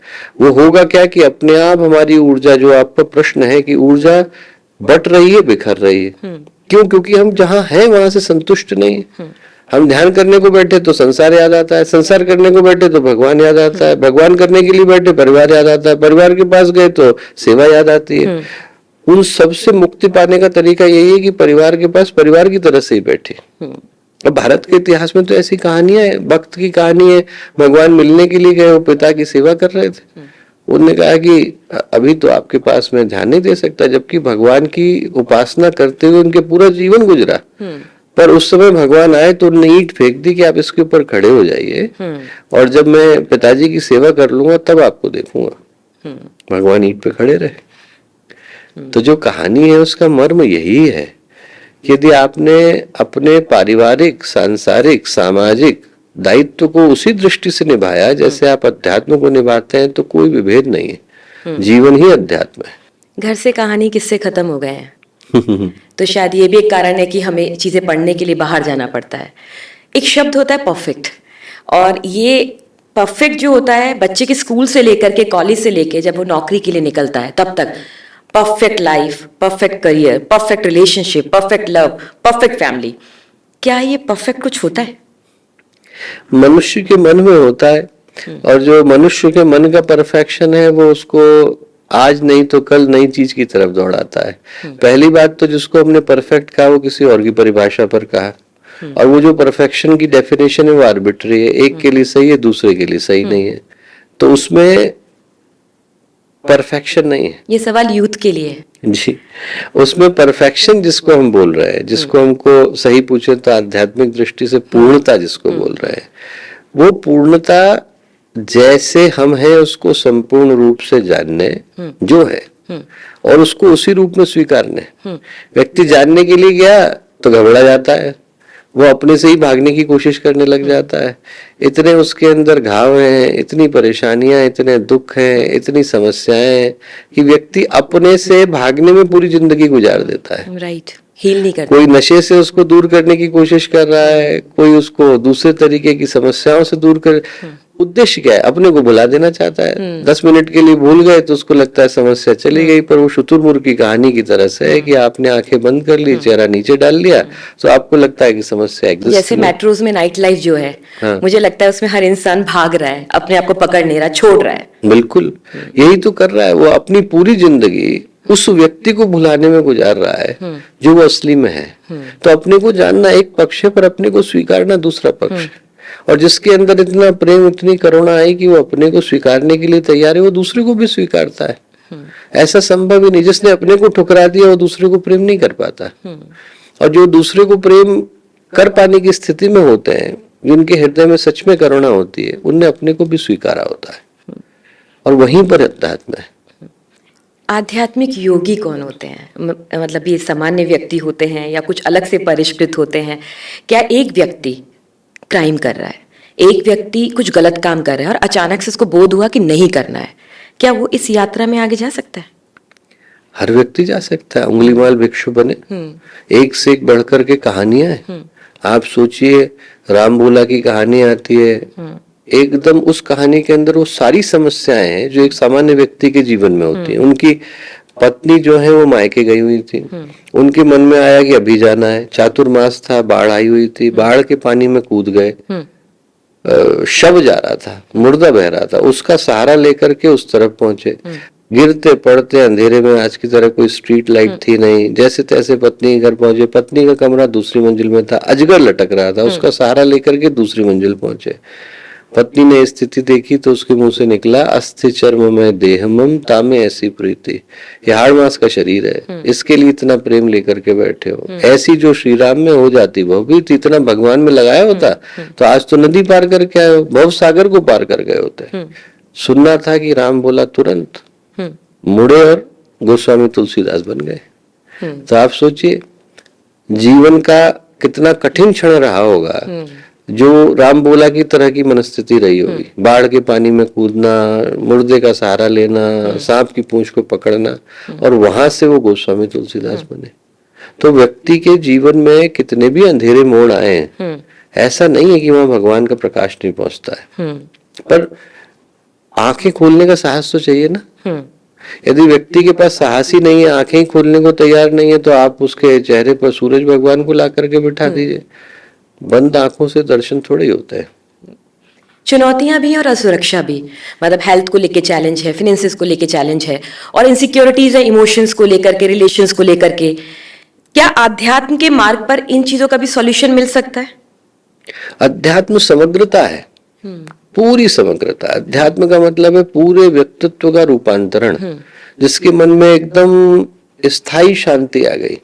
वो होगा क्या कि अपने आप हमारी ऊर्जा, जो आपका प्रश्न है कि ऊर्जा बट रही है, बिखर रही है। क्यों? क्योंकि हम जहां हैं वहां से संतुष्ट नहीं। हम ध्यान करने को बैठे तो संसार याद आता है, संसार करने को बैठे तो भगवान याद आता है, भगवान करने के लिए बैठे परिवार याद आता है, परिवार के पास गए तो सेवा याद आती है। उन सबसे मुक्ति पाने का तरीका यही है कि परिवार के पास परिवार की तरह से ही बैठे। अब भारत के इतिहास में तो ऐसी कहानियां है, भक्त की कहानी है, भगवान मिलने के लिए गए, वो पिता की सेवा कर रहे थे। उन्होंने कहा कि अभी तो आपके पास मैं ध्यान नहीं दे सकता, जबकि भगवान की उपासना करते हुए उनके पूरा जीवन गुजरा। पर उस समय भगवान आए तो उन्होंने ईंट फेंक दी कि आप इसके ऊपर खड़े हो जाइए और जब मैं पिताजी की सेवा कर लूंगा तब आपको देखूंगा। भगवान ईंट पे खड़े रहे। तो जो कहानी है उसका मर्म यही है कि यदि आपने अपने पारिवारिक, सांसारिक, सामाजिक दायित्व को उसी दृष्टि से निभाया जैसे आप अध्यात्म को निभाते हैं तो कोई विभेद नहीं है। जीवन ही अध्यात्म है। घर से कहानी किससे खत्म हो गए हैं। तो शायद ये भी एक कारण है कि हमें चीजें पढ़ने के लिए बाहर जाना पड़ता है। एक शब्द होता है परफेक्ट, और ये परफेक्ट जो होता है बच्चे के स्कूल से लेकर के कॉलेज से लेकर जब वो नौकरी के लिए निकलता है तब तक perfect life, perfect career, perfect relationship, perfect love, perfect family. क्या ये परफेक्ट कुछ होता है? मनुष्य के मन में होता है, और जो मनुष्य के मन का परफेक्शन है वो उसको आज नहीं तो कल नई चीज की तरफ दौड़ाता है। पहली बात तो जिसको हमने परफेक्ट कहा वो किसी और की परिभाषा पर कहा, और वो जो परफेक्शन की डेफिनेशन है वो आर्बिट्री है। एक के लिए सही है, दूसरे के लिए सही नहीं है, तो उसमें परफेक्शन नहीं है। ये सवाल यूथ के लिए है जी। उसमें परफेक्शन जिसको हम बोल रहे हैं, जिसको हमको सही पूछे तो आध्यात्मिक दृष्टि से पूर्णता जिसको बोल रहे हैं, वो पूर्णता जैसे हम हैं उसको संपूर्ण रूप से जानने जो है और उसको उसी रूप में स्वीकारने। व्यक्ति जानने के लिए गया तो घबरा जाता है, वो अपने से ही भागने की कोशिश करने लग जाता है। इतने उसके अंदर घाव हैं, इतनी परेशानियां, इतने दुख हैं, इतनी समस्याएं हैं कि व्यक्ति अपने से भागने में पूरी जिंदगी गुजार देता है। राइट, हील नहीं करता। कोई नशे से उसको दूर करने की कोशिश कर रहा है, कोई उसको दूसरे तरीके की समस्याओं से दूर कर। उद्देश्य क्या है? अपने को भुला देना चाहता है। 10 मिनट के लिए भूल गए तो उसको लगता है समस्या चली गई। पर वो शुतुरमुर्ग की कहानी की तरह से है कि आपने आंखें बंद कर ली, चेहरा नीचे डाल लिया तो आपको लगता है कि समस्या एग्जिस्ट। जैसे मेट्रोज में नाइट लाइफ जो है, मुझे लगता है उसमें हर इंसान भाग रहा है, अपने आप को पकड़ नहीं रहा, छोड़ रहा है। बिल्कुल यही तो कर रहा है। वो अपनी पूरी जिंदगी उस व्यक्ति को भुलाने में गुजार रहा है जो वो असली में है। तो अपने को जानना एक पक्ष है, पर अपने को स्वीकारना दूसरा पक्ष है। और जिसके अंदर इतना प्रेम, इतनी करुणा है कि वो अपने को स्वीकारने के लिए तैयार है, वो दूसरे को भी स्वीकारता है। ऐसा संभव ही नहीं। जिसने अपने को ठुकरा दिया वो दूसरे को प्रेम नहीं कर पाता। और जो दूसरे को प्रेम कर पाने की स्थिति में होते हैं, जिनके हृदय में सच में करुणा होती है, उनने अपने को भी स्वीकारा होता है। और वहीं पर अध्यात्म है। आध्यात्मिक योगी कौन होते हैं? मतलब ये सामान्य व्यक्ति होते हैं या कुछ अलग से परिष्कृत होते हैं? क्या एक व्यक्ति क्राइम कर रहा है, एक व्यक्ति कुछ गलत काम कर रहा है और अचानक से उसको बोध हुआ कि नहीं करना है, क्या वो इस यात्रा में आगे जा सकता है? हर व्यक्ति जा सकता है। उंगलीमाल भिक्षु बने। एक से एक बढ़कर के कहानियां हैं। आप सोचिए, राम भोला की कहानी आती है, एकदम उस कहानी के अंदर वो सारी समस्याएं हैं जो एक सामान्य व्यक्ति के जीवन में होती हैं। उनकी पत्नी जो है वो मायके गई हुई थी, उनके मन में आया कि अभी जाना है, चातुर्मास था, बाढ़ आई हुई थी, बाढ़ के पानी में कूद गए, शव जा रहा था, मुर्दा बह रहा था, उसका सहारा लेकर के उस तरफ पहुंचे, गिरते पड़ते अंधेरे में, आज की तरह कोई स्ट्रीट लाइट थी नहीं, जैसे तैसे पत्नी के घर पहुंचे, पत्नी का कमरा दूसरी मंजिल में था, अजगर लटक रहा था, उसका सहारा लेकर के दूसरी मंजिल पहुंचे। पत्नी ने स्थिति देखी तो उसके मुंह से निकला, अस्थि चर्म में देहमम तामे ऐसी प्रीति, ये हाड़ मास का शरीर है, इसके लिए इतना प्रेम लेकर के बैठे हो, ऐसी जो श्री राम में हो जाती वो भी तो इतना भगवान में लगाया होता तो आज तो नदी पार करके आए हो, भव सागर को पार कर गए होते। सुनना था कि राम बोला तुरंत, मुड़े और गोस्वामी तुलसीदास बन गए। तो आप सोचिए जीवन का कितना कठिन क्षण रहा होगा जो राम बोला की तरह की मनस्थिति रही होगी, बाढ़ के पानी में कूदना, मुर्दे का सहारा लेना, सांप की पूंछ को पकड़ना, और वहां से वो गोस्वामी तुलसीदास बने। तो व्यक्ति के जीवन में कितने भी अंधेरे मोड़ आए, ऐसा नहीं है कि वहां भगवान का प्रकाश नहीं पहुंचता है, पर आंखें खोलने का साहस तो चाहिए ना। यदि व्यक्ति के पास साहस ही नहीं है, आंखें ही खोलने को तैयार नहीं है, तो आप उसके चेहरे पर सूरज भगवान को ला करके बिठा दीजिए, बंद आंखों से दर्शन थोड़े ही होते हैं। चुनौतियां भी और असुरक्षा भी, मतलब हेल्थ को लेके चैलेंज है, फिनेंसेस को लेके चैलेंज है, और इनसिक्योरिटीज है इमोशंस को लेकर के, रिलेशंस को लेकर के। क्या आध्यात्म के मार्ग पर इन चीजों का भी सॉल्यूशन मिल सकता है? अध्यात्म समग्रता है, पूरी समग्रता। अध्यात्म का मतलब है पूरे व्यक्तित्व का रूपांतरण, जिसके मन में एकदम स्थायी शांति आ गई,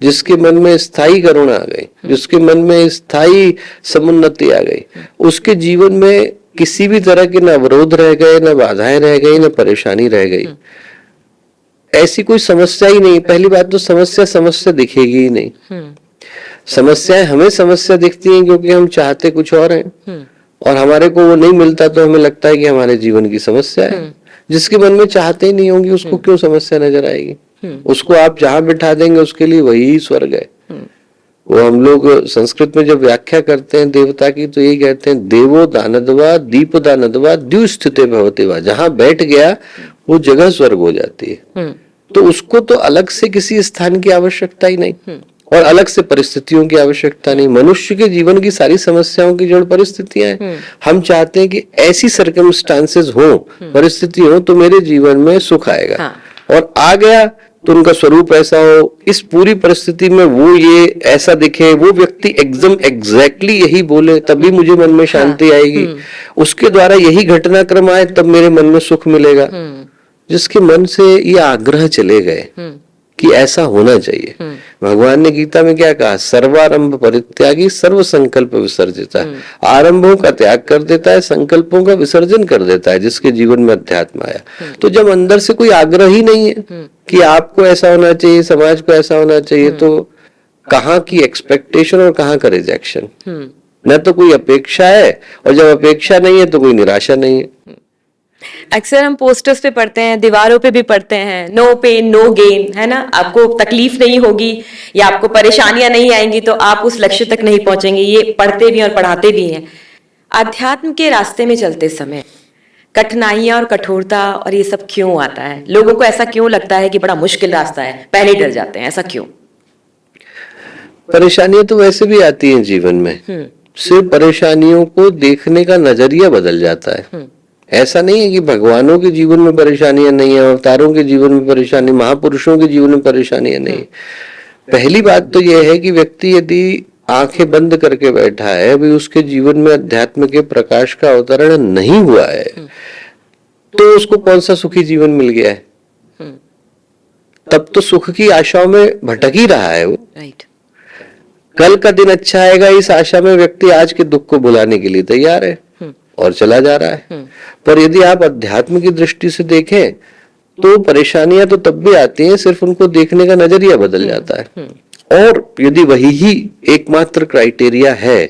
जिसके मन में स्थायी करुणा आ गई, जिसके मन में स्थायी समुन्नति आ गई, उसके जीवन में किसी भी तरह के न अवरोध रह गए, न बाधाएं रह गई, न परेशानी रह गई, ऐसी कोई समस्या ही नहीं। पहली बात तो समस्या दिखेगी ही नहीं। समस्याएं हमें समस्या दिखती हैं क्योंकि हम चाहते कुछ और हैं, और हमारे को वो नहीं मिलता तो हमें लगता है कि हमारे जीवन की समस्या है। जिसके मन में चाहते ही नहीं होंगी उसको क्यों समस्या नजर आएगी? उसको आप जहां बिठा देंगे उसके लिए वही स्वर्ग है। वो हम लोग संस्कृत में जब व्याख्या करते हैं देवता की तो यही कहते हैं, देवो दानदवा दीप दानदवा द्युस्थिते भवतेवा, जहां बैठ गया वो जगह स्वर्ग हो जाती है। तो उसको तो अलग से किसी स्थान की आवश्यकता ही नहीं, और अलग से परिस्थितियों की आवश्यकता नहीं। मनुष्य के जीवन की सारी समस्याओं की जड़ परिस्थितियां हैं। हम चाहते हैं कि ऐसी सर्कमस्टांसेस हो, परिस्थिति हो तो मेरे जीवन में सुख आएगा, और आ गया तो उनका स्वरूप ऐसा हो, इस पूरी परिस्थिति में वो ये ऐसा दिखे, वो व्यक्ति एकदम एग्जैक्टली यही बोले, तभी मुझे मन में शांति आएगी, उसके द्वारा यही घटनाक्रम आए तब मेरे मन में सुख मिलेगा। जिसके मन से ये आग्रह चले गए कि ऐसा होना चाहिए, भगवान ने गीता में क्या कहा, सर्वारंभ परित्यागी सर्व संकल्प विसर्जिता। आरंभों का त्याग कर देता है, संकल्पों का विसर्जन कर देता है जिसके जीवन में अध्यात्म आया। तो जब अंदर से कोई आग्रह ही नहीं है कि आपको ऐसा होना चाहिए, समाज को ऐसा होना चाहिए, तो कहाँ की एक्सपेक्टेशन और कहाँ का रिजेक्शन? न तो कोई अपेक्षा है, और जब अपेक्षा नहीं है तो कोई निराशा नहीं है। अक्सर हम पोस्टर्स पे पढ़ते हैं, दीवारों पे भी पढ़ते हैं, नो पेन नो गेन, है ना? आपको तकलीफ नहीं होगी या आपको परेशानियां नहीं आएंगी तो आप उस लक्ष्य तक नहीं पहुंचेंगे। ये पढ़ते भी और पढ़ाते भी हैं। आध्यात्म के रास्ते में चलते समय कठिनाइयां और कठोरता और ये सब क्यों आता है? लोगों को ऐसा क्यों लगता है कि बड़ा मुश्किल रास्ता है, पहले डर जाते हैं, ऐसा क्यों? परेशानियां तो वैसे भी आती हैं जीवन में, सिर्फ परेशानियों को देखने का नजरिया बदल जाता है। ऐसा नहीं है कि भगवानों के जीवन में परेशानियां नहीं है, अवतारों के जीवन में परेशानी, महापुरुषों के जीवन में परेशानियां नहीं। पहली बात तो यह है कि व्यक्ति यदि आंखें बंद करके बैठा है, अभी उसके जीवन में अध्यात्म के प्रकाश का अवतरण नहीं हुआ है, तो उसको कौन सा सुखी जीवन मिल गया है? तब तो सुख की आशाओं में भटक ही रहा है वो। कल का दिन अच्छा आएगा इस आशा में व्यक्ति आज के दुख को भुलाने के लिए तैयार है और चला जा रहा है। पर यदि आप अध्यात्म की दृष्टि से देखें तो परेशानियां तो तब भी आती हैं, सिर्फ उनको देखने का नजरिया बदल जाता है। और यदि वही ही एकमात्र क्राइटेरिया है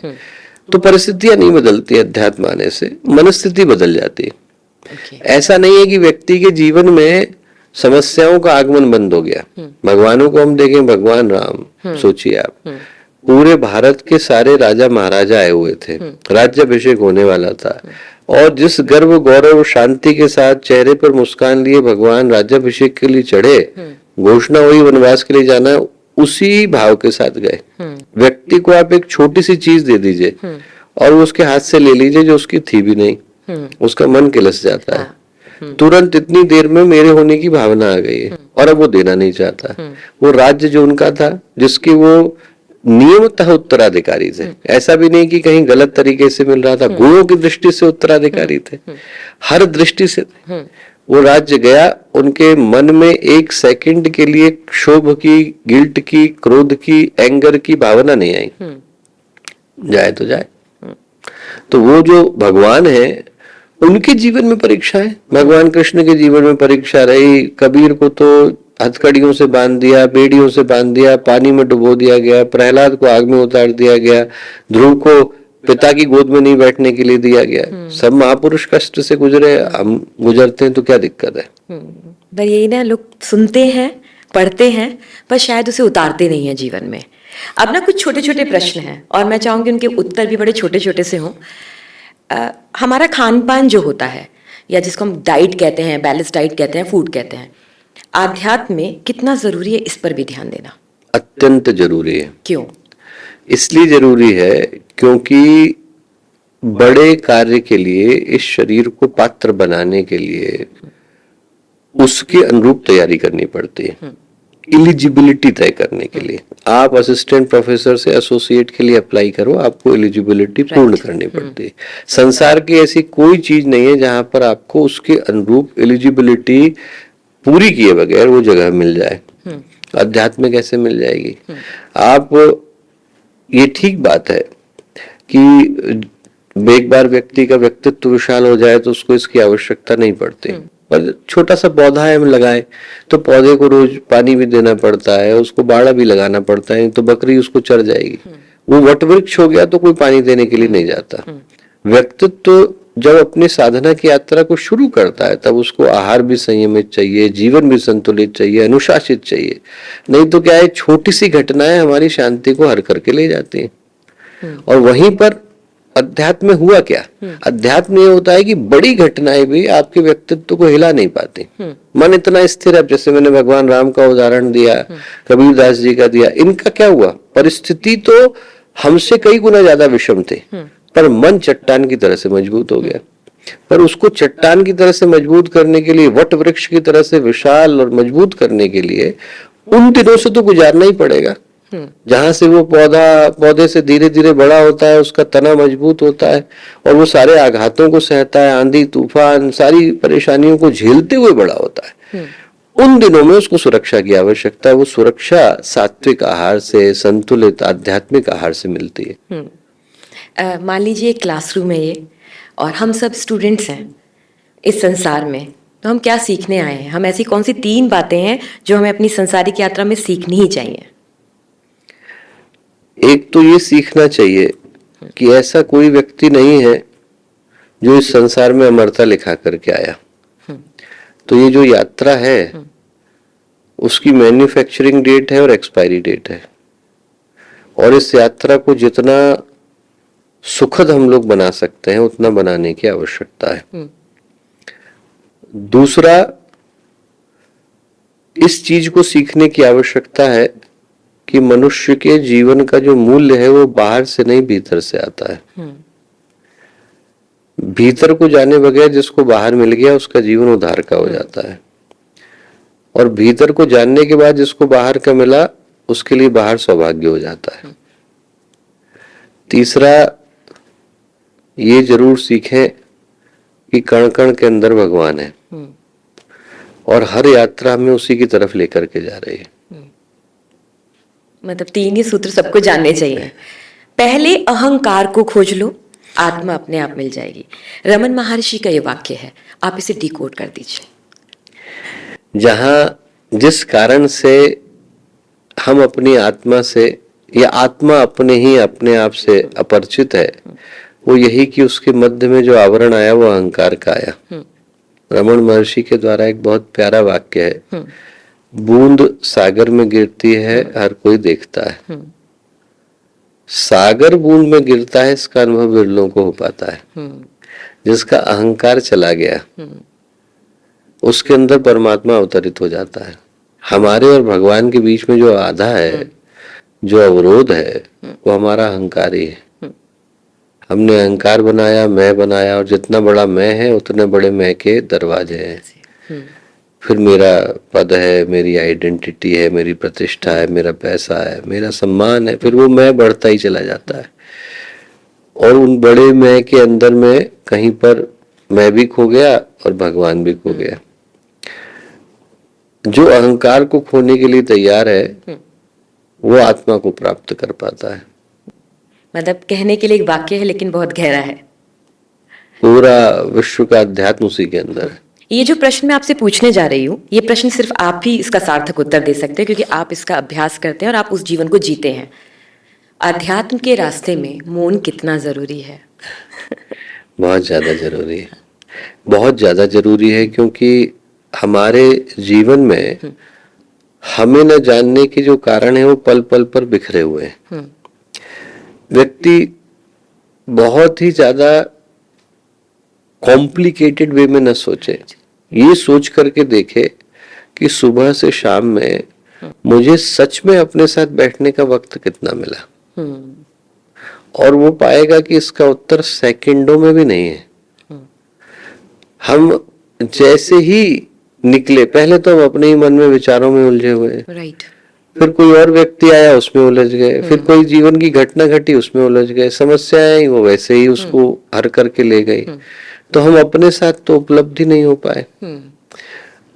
तो परिस्थितियां नहीं बदलती अध्यात्म आने से, मनस्थिति बदल जाती है। ऐसा नहीं है कि व्यक्ति के जीवन में समस्याओं का आगमन बंद हो गया। भगवानों को हम देखें, भगवान राम, सोचिए आप, पूरे भारत के सारे राजा महाराजा आए हुए थे, राज्याभिषेक होने वाला था, और जिस गर्व गौरव शांति के साथ चेहरे पर मुस्कान लिए भगवान राज्याभिषेक के लिए चढ़े, घोषणा हुई वनवास के लिए जाना, उसी भाव के साथ गए। व्यक्ति को आप एक छोटी सी चीज दे दीजिए और वो उसके हाथ से ले लीजिए जो उसकी थी भी नहीं, उसका मन किलस जाता है। तुरंत इतनी देर में मेरे होने की भावना आ गई है और अब वो देना नहीं चाहता। वो राज्य जो उनका था, जिसकी वो नियमतः उत्तराधिकारी थे, ऐसा भी नहीं कि कहीं गलत तरीके से मिल रहा था, गुणों की दृष्टि से उत्तराधिकारी थे, हर दृष्टि से थे। वो राज्य गया, उनके मन में एक सेकंड के लिए क्षोभ की, गिल्ट की, क्रोध की, एंगर की भावना नहीं आई। जाए तो जाए। तो वो जो भगवान है, उनके जीवन में परीक्षा है। भगवान कृष्ण के जीवन में परीक्षा रही। कबीर को तो हथकड़ियों से बांध दिया, बेड़ियों से बांध दिया, पानी में डुबो दिया गया, प्रहलाद को आग में उतार दिया गया, ध्रुव को पिता की गोद में नहीं बैठने के लिए दिया गया। सब महापुरुष कष्ट से गुजरे, हम गुजरते हैं तो क्या दिक्कत है। पर यही ना, लोग सुनते हैं, पढ़ते हैं, पर शायद उसे उतारते नहीं है जीवन में। अब ना कुछ छोटे छोटे प्रश्न हैं और मैं चाहूंगी उनके उत्तर भी बड़े छोटे छोटे से हों। हमारा खान पान जो होता है, या जिसको हम डाइट कहते हैं, बैलेंस डाइट कहते हैं, फूड कहते हैं, आध्यात्म में कितना जरूरी है इस पर भी ध्यान देना? अत्यंत जरूरी है। क्यों? इसलिए जरूरी है क्योंकि बड़े कार्य के लिए, इस शरीर को पात्र बनाने के लिए उसके अनुरूप तैयारी करनी पड़ती है। एलिजिबिलिटी तय करने के लिए आप असिस्टेंट प्रोफेसर से एसोसिएट के लिए अप्लाई करो, आपको एलिजिबिलिटी पूर्ण करनी पड़ती है। संसार की ऐसी कोई चीज नहीं है जहां पर आपको उसके अनुरूप एलिजिबिलिटी पूरी किए बगैर वो जगह मिल जाए। अध्यात्म कैसे मिल जाएगी? आप, ये ठीक बात है कि एक बार व्यक्ति का व्यक्तित्व विशाल हो जाए तो उसको इसकी आवश्यकता नहीं पड़ती। पर छोटा सा पौधा है, हम लगाए तो पौधे को रोज पानी भी देना पड़ता है, उसको बाड़ा भी लगाना पड़ता है, तो बकरी उसको चर जाएगी। वो वटवृक्ष हो गया तो कोई पानी देने के लिए नहीं जाता। व्यक्तित्व जब अपनी साधना की यात्रा को शुरू करता है तब उसको आहार भी संयमित चाहिए, जीवन भी संतुलित चाहिए, अनुशासित चाहिए। नहीं तो क्या है, छोटी सी घटनाएं हमारी शांति को हर करके ले जाती हैं। और वहीं पर अध्यात्म में हुआ क्या? अध्यात्म ये होता है कि बड़ी घटनाएं भी आपके व्यक्तित्व को हिला नहीं पाती। मन इतना स्थिर है, जैसे मैंने भगवान राम का उदाहरण दिया, कबीरदास जी का दिया। इनका क्या हुआ? परिस्थिति तो हमसे कई गुना ज्यादा विषम थी, पर मन चट्टान की तरह से मजबूत हो गया। पर उसको चट्टान की तरह से मजबूत करने के लिए, वट वृक्ष की तरह से विशाल और मजबूत करने के लिए उन दिनों से तो गुजारना ही पड़ेगा जहां से वो पौधे से धीरे धीरे बड़ा होता है, उसका तना मजबूत होता है और वो सारे आघातों को सहता है, आंधी तूफान सारी परेशानियों को झेलते हुए बड़ा होता है। उन दिनों में उसको सुरक्षा की आवश्यकता है। वो सुरक्षा सात्विक आहार से, संतुलित आध्यात्मिक आहार से मिलती है। मान लीजिए क्लासरूम है ये, और हम सब स्टूडेंट्स हैं इस संसार में, तो हम क्या सीखने आए हैं? हम ऐसी कौन सी 3 बातें हैं जो हमें अपनी संसारिक यात्रा में सीखनी ही चाहिए? एक तो ये सीखना चाहिए कि ऐसा कोई व्यक्ति नहीं है जो इस संसार में अमरता लिखा करके आया। तो ये जो यात्रा है उसकी मैन्युफैक्चरिंग डेट है और एक्सपायरी डेट है, और इस यात्रा को जितना सुखद हम लोग बना सकते हैं उतना बनाने की आवश्यकता है। दूसरा, इस चीज को सीखने की आवश्यकता है कि मनुष्य के जीवन का जो मूल्य है वो बाहर से नहीं भीतर से आता है। भीतर को जाने बगैर जिसको बाहर मिल गया उसका जीवन उधार का हो जाता है, और भीतर को जानने के बाद जिसको बाहर का मिला उसके लिए बाहर सौभाग्य हो जाता है। तीसरा, ये जरूर सीखें कि कण कण के अंदर भगवान है और हर यात्रा में उसी की तरफ लेकर के जा रही है। मतलब 3 ही सूत्र सबको जानने चाहिए। पहले अहंकार को खोज लो, आत्मा अपने आप मिल जाएगी। रमन महर्षि का ये वाक्य है, आप इसे डिकोड कर दीजिए। जहां जिस कारण से हम अपनी आत्मा से, या आत्मा अपने आप से अपरिचित है, वो यही कि उसके मध्य में जो आवरण आया वो अहंकार का आया। रमन महर्षि के द्वारा एक बहुत प्यारा वाक्य है, बूंद सागर में गिरती है हर कोई देखता है, सागर बूंद में गिरता है इसका अनुभव बिरलों को हो पाता है। जिसका अहंकार चला गया, उसके अंदर परमात्मा अवतरित हो जाता है। हमारे और भगवान के बीच में जो आधा है, जो अवरोध है, वो हमारा अहंकार ही है। हमने अहंकार बनाया, मैं बनाया, और जितना बड़ा मैं है उतने बड़े मैं के दरवाजे हैं। फिर मेरा पद है, मेरी आइडेंटिटी है, मेरी प्रतिष्ठा है, मेरा पैसा है, मेरा सम्मान है, फिर वो मैं बढ़ता ही चला जाता है। और उन बड़े मैं के अंदर में कहीं पर मैं भी खो गया और भगवान भी खो गया। जो अहंकार को खोने के लिए तैयार है वो आत्मा को प्राप्त कर पाता है। मतलब कहने के लिए एक वाक्य है लेकिन बहुत गहरा है। पूरा विश्व का अध्यात्म उसी के अंदर है। ये जो प्रश्न मैं आपसे पूछने जा रही हूँ, ये प्रश्न सिर्फ आप ही इसका सार्थक उत्तर दे सकते हैं, क्योंकि आप इसका अभ्यास करते हैं और आप उस जीवन को जीते हैं। अध्यात्म के रास्ते में मौन कितना जरूरी है? बहुत ज्यादा जरूरी है, बहुत ज्यादा जरूरी है, क्योंकि हमारे जीवन में हमें न जानने के जो कारण है वो पल पल पर बिखरे हुए हैं। व्यक्ति बहुत ही ज्यादा कॉम्प्लिकेटेड वे में न सोचे, ये सोच करके देखे कि सुबह से शाम में मुझे सच में अपने साथ बैठने का वक्त कितना मिला, और वो पाएगा कि इसका उत्तर सेकंडों में भी नहीं है। हम जैसे ही निकले, पहले तो हम अपने ही मन में विचारों में उलझे हुए, राइट। फिर कोई और व्यक्ति आया उसमें उलझ गए, फिर कोई जीवन की घटना घटी उसमें उलझ गए, समस्याएं आई वो वैसे ही उसको हर करके ले गई। तो हम अपने साथ तो उपलब्ध ही नहीं हो पाए।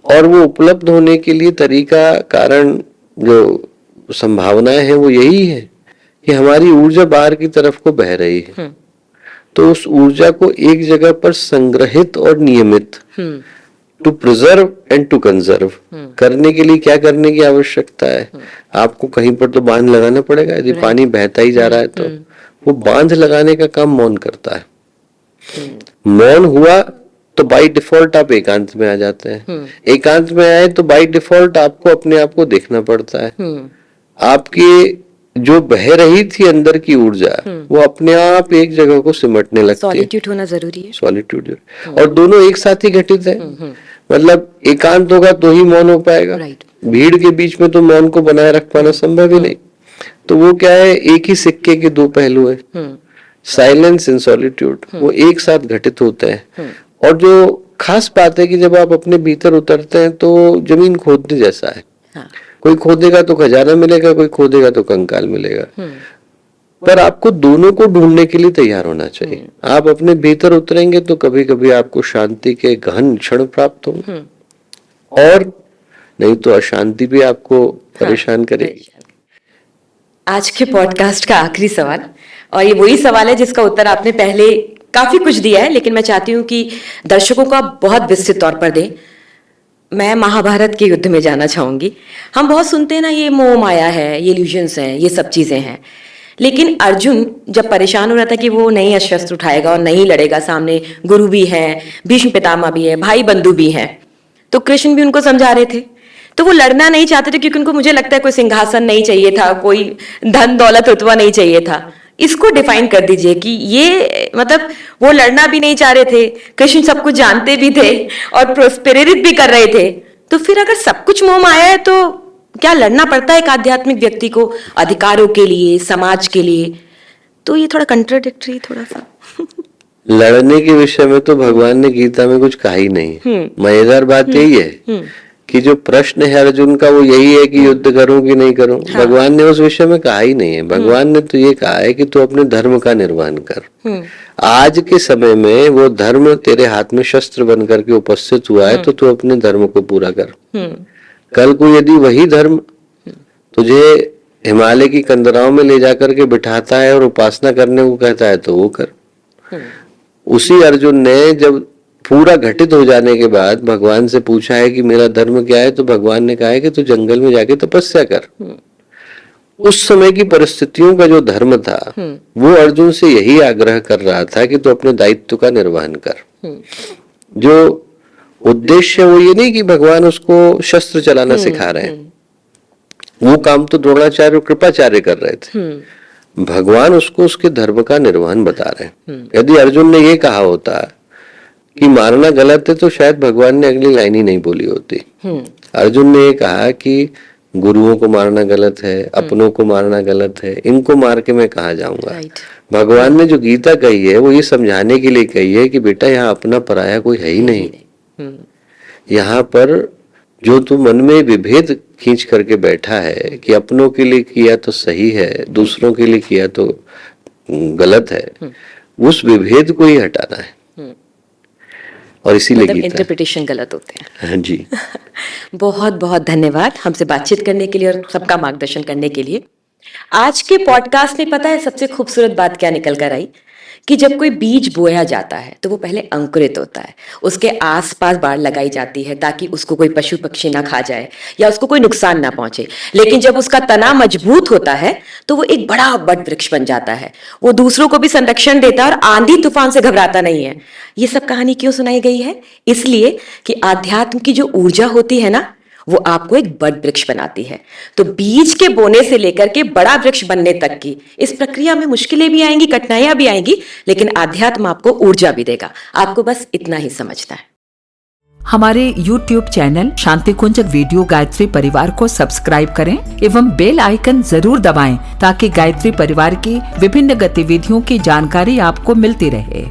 और वो उपलब्ध होने के लिए तरीका, कारण, जो संभावनाएं हैं वो यही है कि हमारी ऊर्जा बाहर की तरफ को बह रही है। तो उस ऊर्जा को एक जगह पर संग्रहित और नियमित, to preserve and to conserve करने के लिए क्या करने की आवश्यकता है? आपको कहीं पर तो बांध लगाना पड़ेगा। यदि पानी बहता ही जा रहा है तो वो बांध लगाने का काम मौन करता है। मौन हुआ तो बाय डिफॉल्ट आप एकांत में आ जाते हैं। एकांत में आए तो बाय डिफॉल्ट आपको अपने आप को देखना पड़ता है। आपकी जो बह रही थी अंदर की ऊर्जा, वो अपने आप एक जगह को सिमटने लगती है। सॉलिट्यूड होना जरूरी है। सॉलिट्यूड, और दोनों एक साथ ही घटित है। मतलब एकांत होगा तो ही मौन हो पाएगा। भीड़ के बीच में तो मौन को बनाए रख पाना संभव ही नहीं। तो वो क्या है, एक ही सिक्के के दो पहलू है। साइलेंस एंड सॉलिट्यूड वो एक साथ घटित होते हैं। और जो खास बात है कि जब आप अपने भीतर उतरते हैं तो जमीन खोदने जैसा है। कोई खोदेगा तो खजाना मिलेगा, कोई खोदेगा तो कंकाल मिलेगा। पर आपको दोनों को ढूंढने के लिए तैयार होना चाहिए। आप अपने भीतर उतरेंगे तो कभी कभी आपको शांति के गहन क्षण प्राप्त होंगे, और नहीं तो अशांति भी आपको परेशान करेगी। आज के पॉडकास्ट का आखिरी सवाल, और ये वही सवाल है जिसका उत्तर आपने पहले काफी कुछ दिया है, लेकिन मैं चाहती हूँ कि दर्शकों को आप बहुत विस्तृत तौर पर दें। मैं महाभारत के युद्ध में जाना चाहूंगी। हम बहुत सुनते हैं ना, ये मोह माया है, ये इल्यूजन्स हैं, ये सब चीजें हैं। लेकिन अर्जुन जब परेशान हो रहा था कि वो नहीं शस्त्र उठाएगा और नहीं लड़ेगा, सामने गुरु भी है, भीष्म पितामह भी है, भाई बंधु भी हैं, तो कृष्ण भी उनको समझा रहे थे। तो वो लड़ना नहीं चाहते थे क्योंकि उनको, मुझे लगता है, कोई सिंहासन नहीं चाहिए था, कोई धन दौलत रुतबा नहीं चाहिए था। इसको डिफाइन कर दीजिए कि ये, मतलब वो लड़ना भी नहीं चाह रहे थे, कृष्ण सब कुछ जानते भी थे और प्रेरित भी कर रहे थे। तो फिर अगर सब कुछ मोह माया है तो क्या लड़ना पड़ता है एक आध्यात्मिक व्यक्ति को अधिकारों के लिए, समाज के लिए? तो ये थोड़ा कंट्राडिक्टरी, थोड़ा सा लड़ने के विषय में तो भगवान ने गीता में कुछ कहा ही नहीं। मजेदार बात यही है कि जो प्रश्न है अर्जुन का वो यही है कि युद्ध करूं कि नहीं करूं। हाँ। भगवान ने उस विषय में कहा ही नहीं है। भगवान ने तो ये कहा है कि तू अपने धर्म का निर्वहन कर। आज के समय में वो धर्म तेरे हाथ में शस्त्र बन करके उपस्थित हुआ है, तो तू अपने धर्म को पूरा कर। कल को यदि वही धर्म तुझे हिमालय की कंदराओं में ले जाकर के बिठाता है और उपासना करने को कहता है तो वो कर। उसी अर्जुन ने जब पूरा घटित हो जाने के बाद भगवान से पूछा है कि मेरा धर्म क्या है, तो भगवान ने कहा है कि तू जंगल में जाके तपस्या कर। उस समय की परिस्थितियों का जो धर्म था वो अर्जुन से यही आग्रह कर रहा था कि तू अपने दायित्व का निर्वहन कर। जो उद्देश्य वो ये नहीं कि भगवान उसको शस्त्र चलाना सिखा रहे हैं, वो काम तो द्रोणाचार्य और कृपाचार्य कर रहे थे। भगवान उसको उसके धर्म का निर्वहन बता रहे हैं। यदि अर्जुन ने ये कहा होता कि मारना गलत है तो शायद भगवान ने अगली लाइन ही नहीं बोली होती। अर्जुन ने ये कहा कि गुरुओं को मारना गलत है, अपनों को मारना गलत है, इनको मार के मैं कहाँ जाऊंगा। राइट। भगवान ने जो गीता कही है वो ये समझाने के लिए कही है कि बेटा यहाँ अपना पराया कोई है ही नहीं। यहाँ पर जो तू मन में विभेद खींच करके बैठा है कि अपनों के लिए किया तो सही है, दूसरों के लिए किया तो गलत है, उस विभेद को ही हटाना है। और इसीलिए मतलब गीता इंटरप्रिटेशन गलत होते हैं। हाँ जी। बहुत बहुत धन्यवाद हमसे बातचीत करने के लिए और सबका मार्गदर्शन करने के लिए। आज के पॉडकास्ट में पता है सबसे खूबसूरत बात क्या निकल कर आई कि जब कोई बीज बोया जाता है तो वो पहले अंकुरित होता है, उसके आसपास बाड़ लगाई जाती है ताकि उसको कोई पशु पक्षी ना खा जाए या उसको कोई नुकसान ना पहुंचे। लेकिन जब उसका तना मजबूत होता है तो वो एक बड़ा बट वृक्ष बन जाता है, वो दूसरों को भी संरक्षण देता है और आंधी तूफान से घबराता नहीं है। ये सब कहानी क्यों सुनाई गई है? इसलिए कि आध्यात्म की जो ऊर्जा होती है ना वो आपको एक बड़ वृक्ष बनाती है। तो बीज के बोने से लेकर के बड़ा वृक्ष बनने तक की इस प्रक्रिया में मुश्किलें भी आएंगी, कठिनाइयां भी आएंगी, लेकिन आध्यात्म आपको ऊर्जा भी देगा। आपको बस इतना ही समझना है। हमारे YouTube चैनल शांति कुंज वीडियो गायत्री परिवार को सब्सक्राइब करें एवं बेल आइकन जरूर दबाएं ताकि गायत्री परिवार की विभिन्न गतिविधियों की जानकारी आपको मिलती रहे।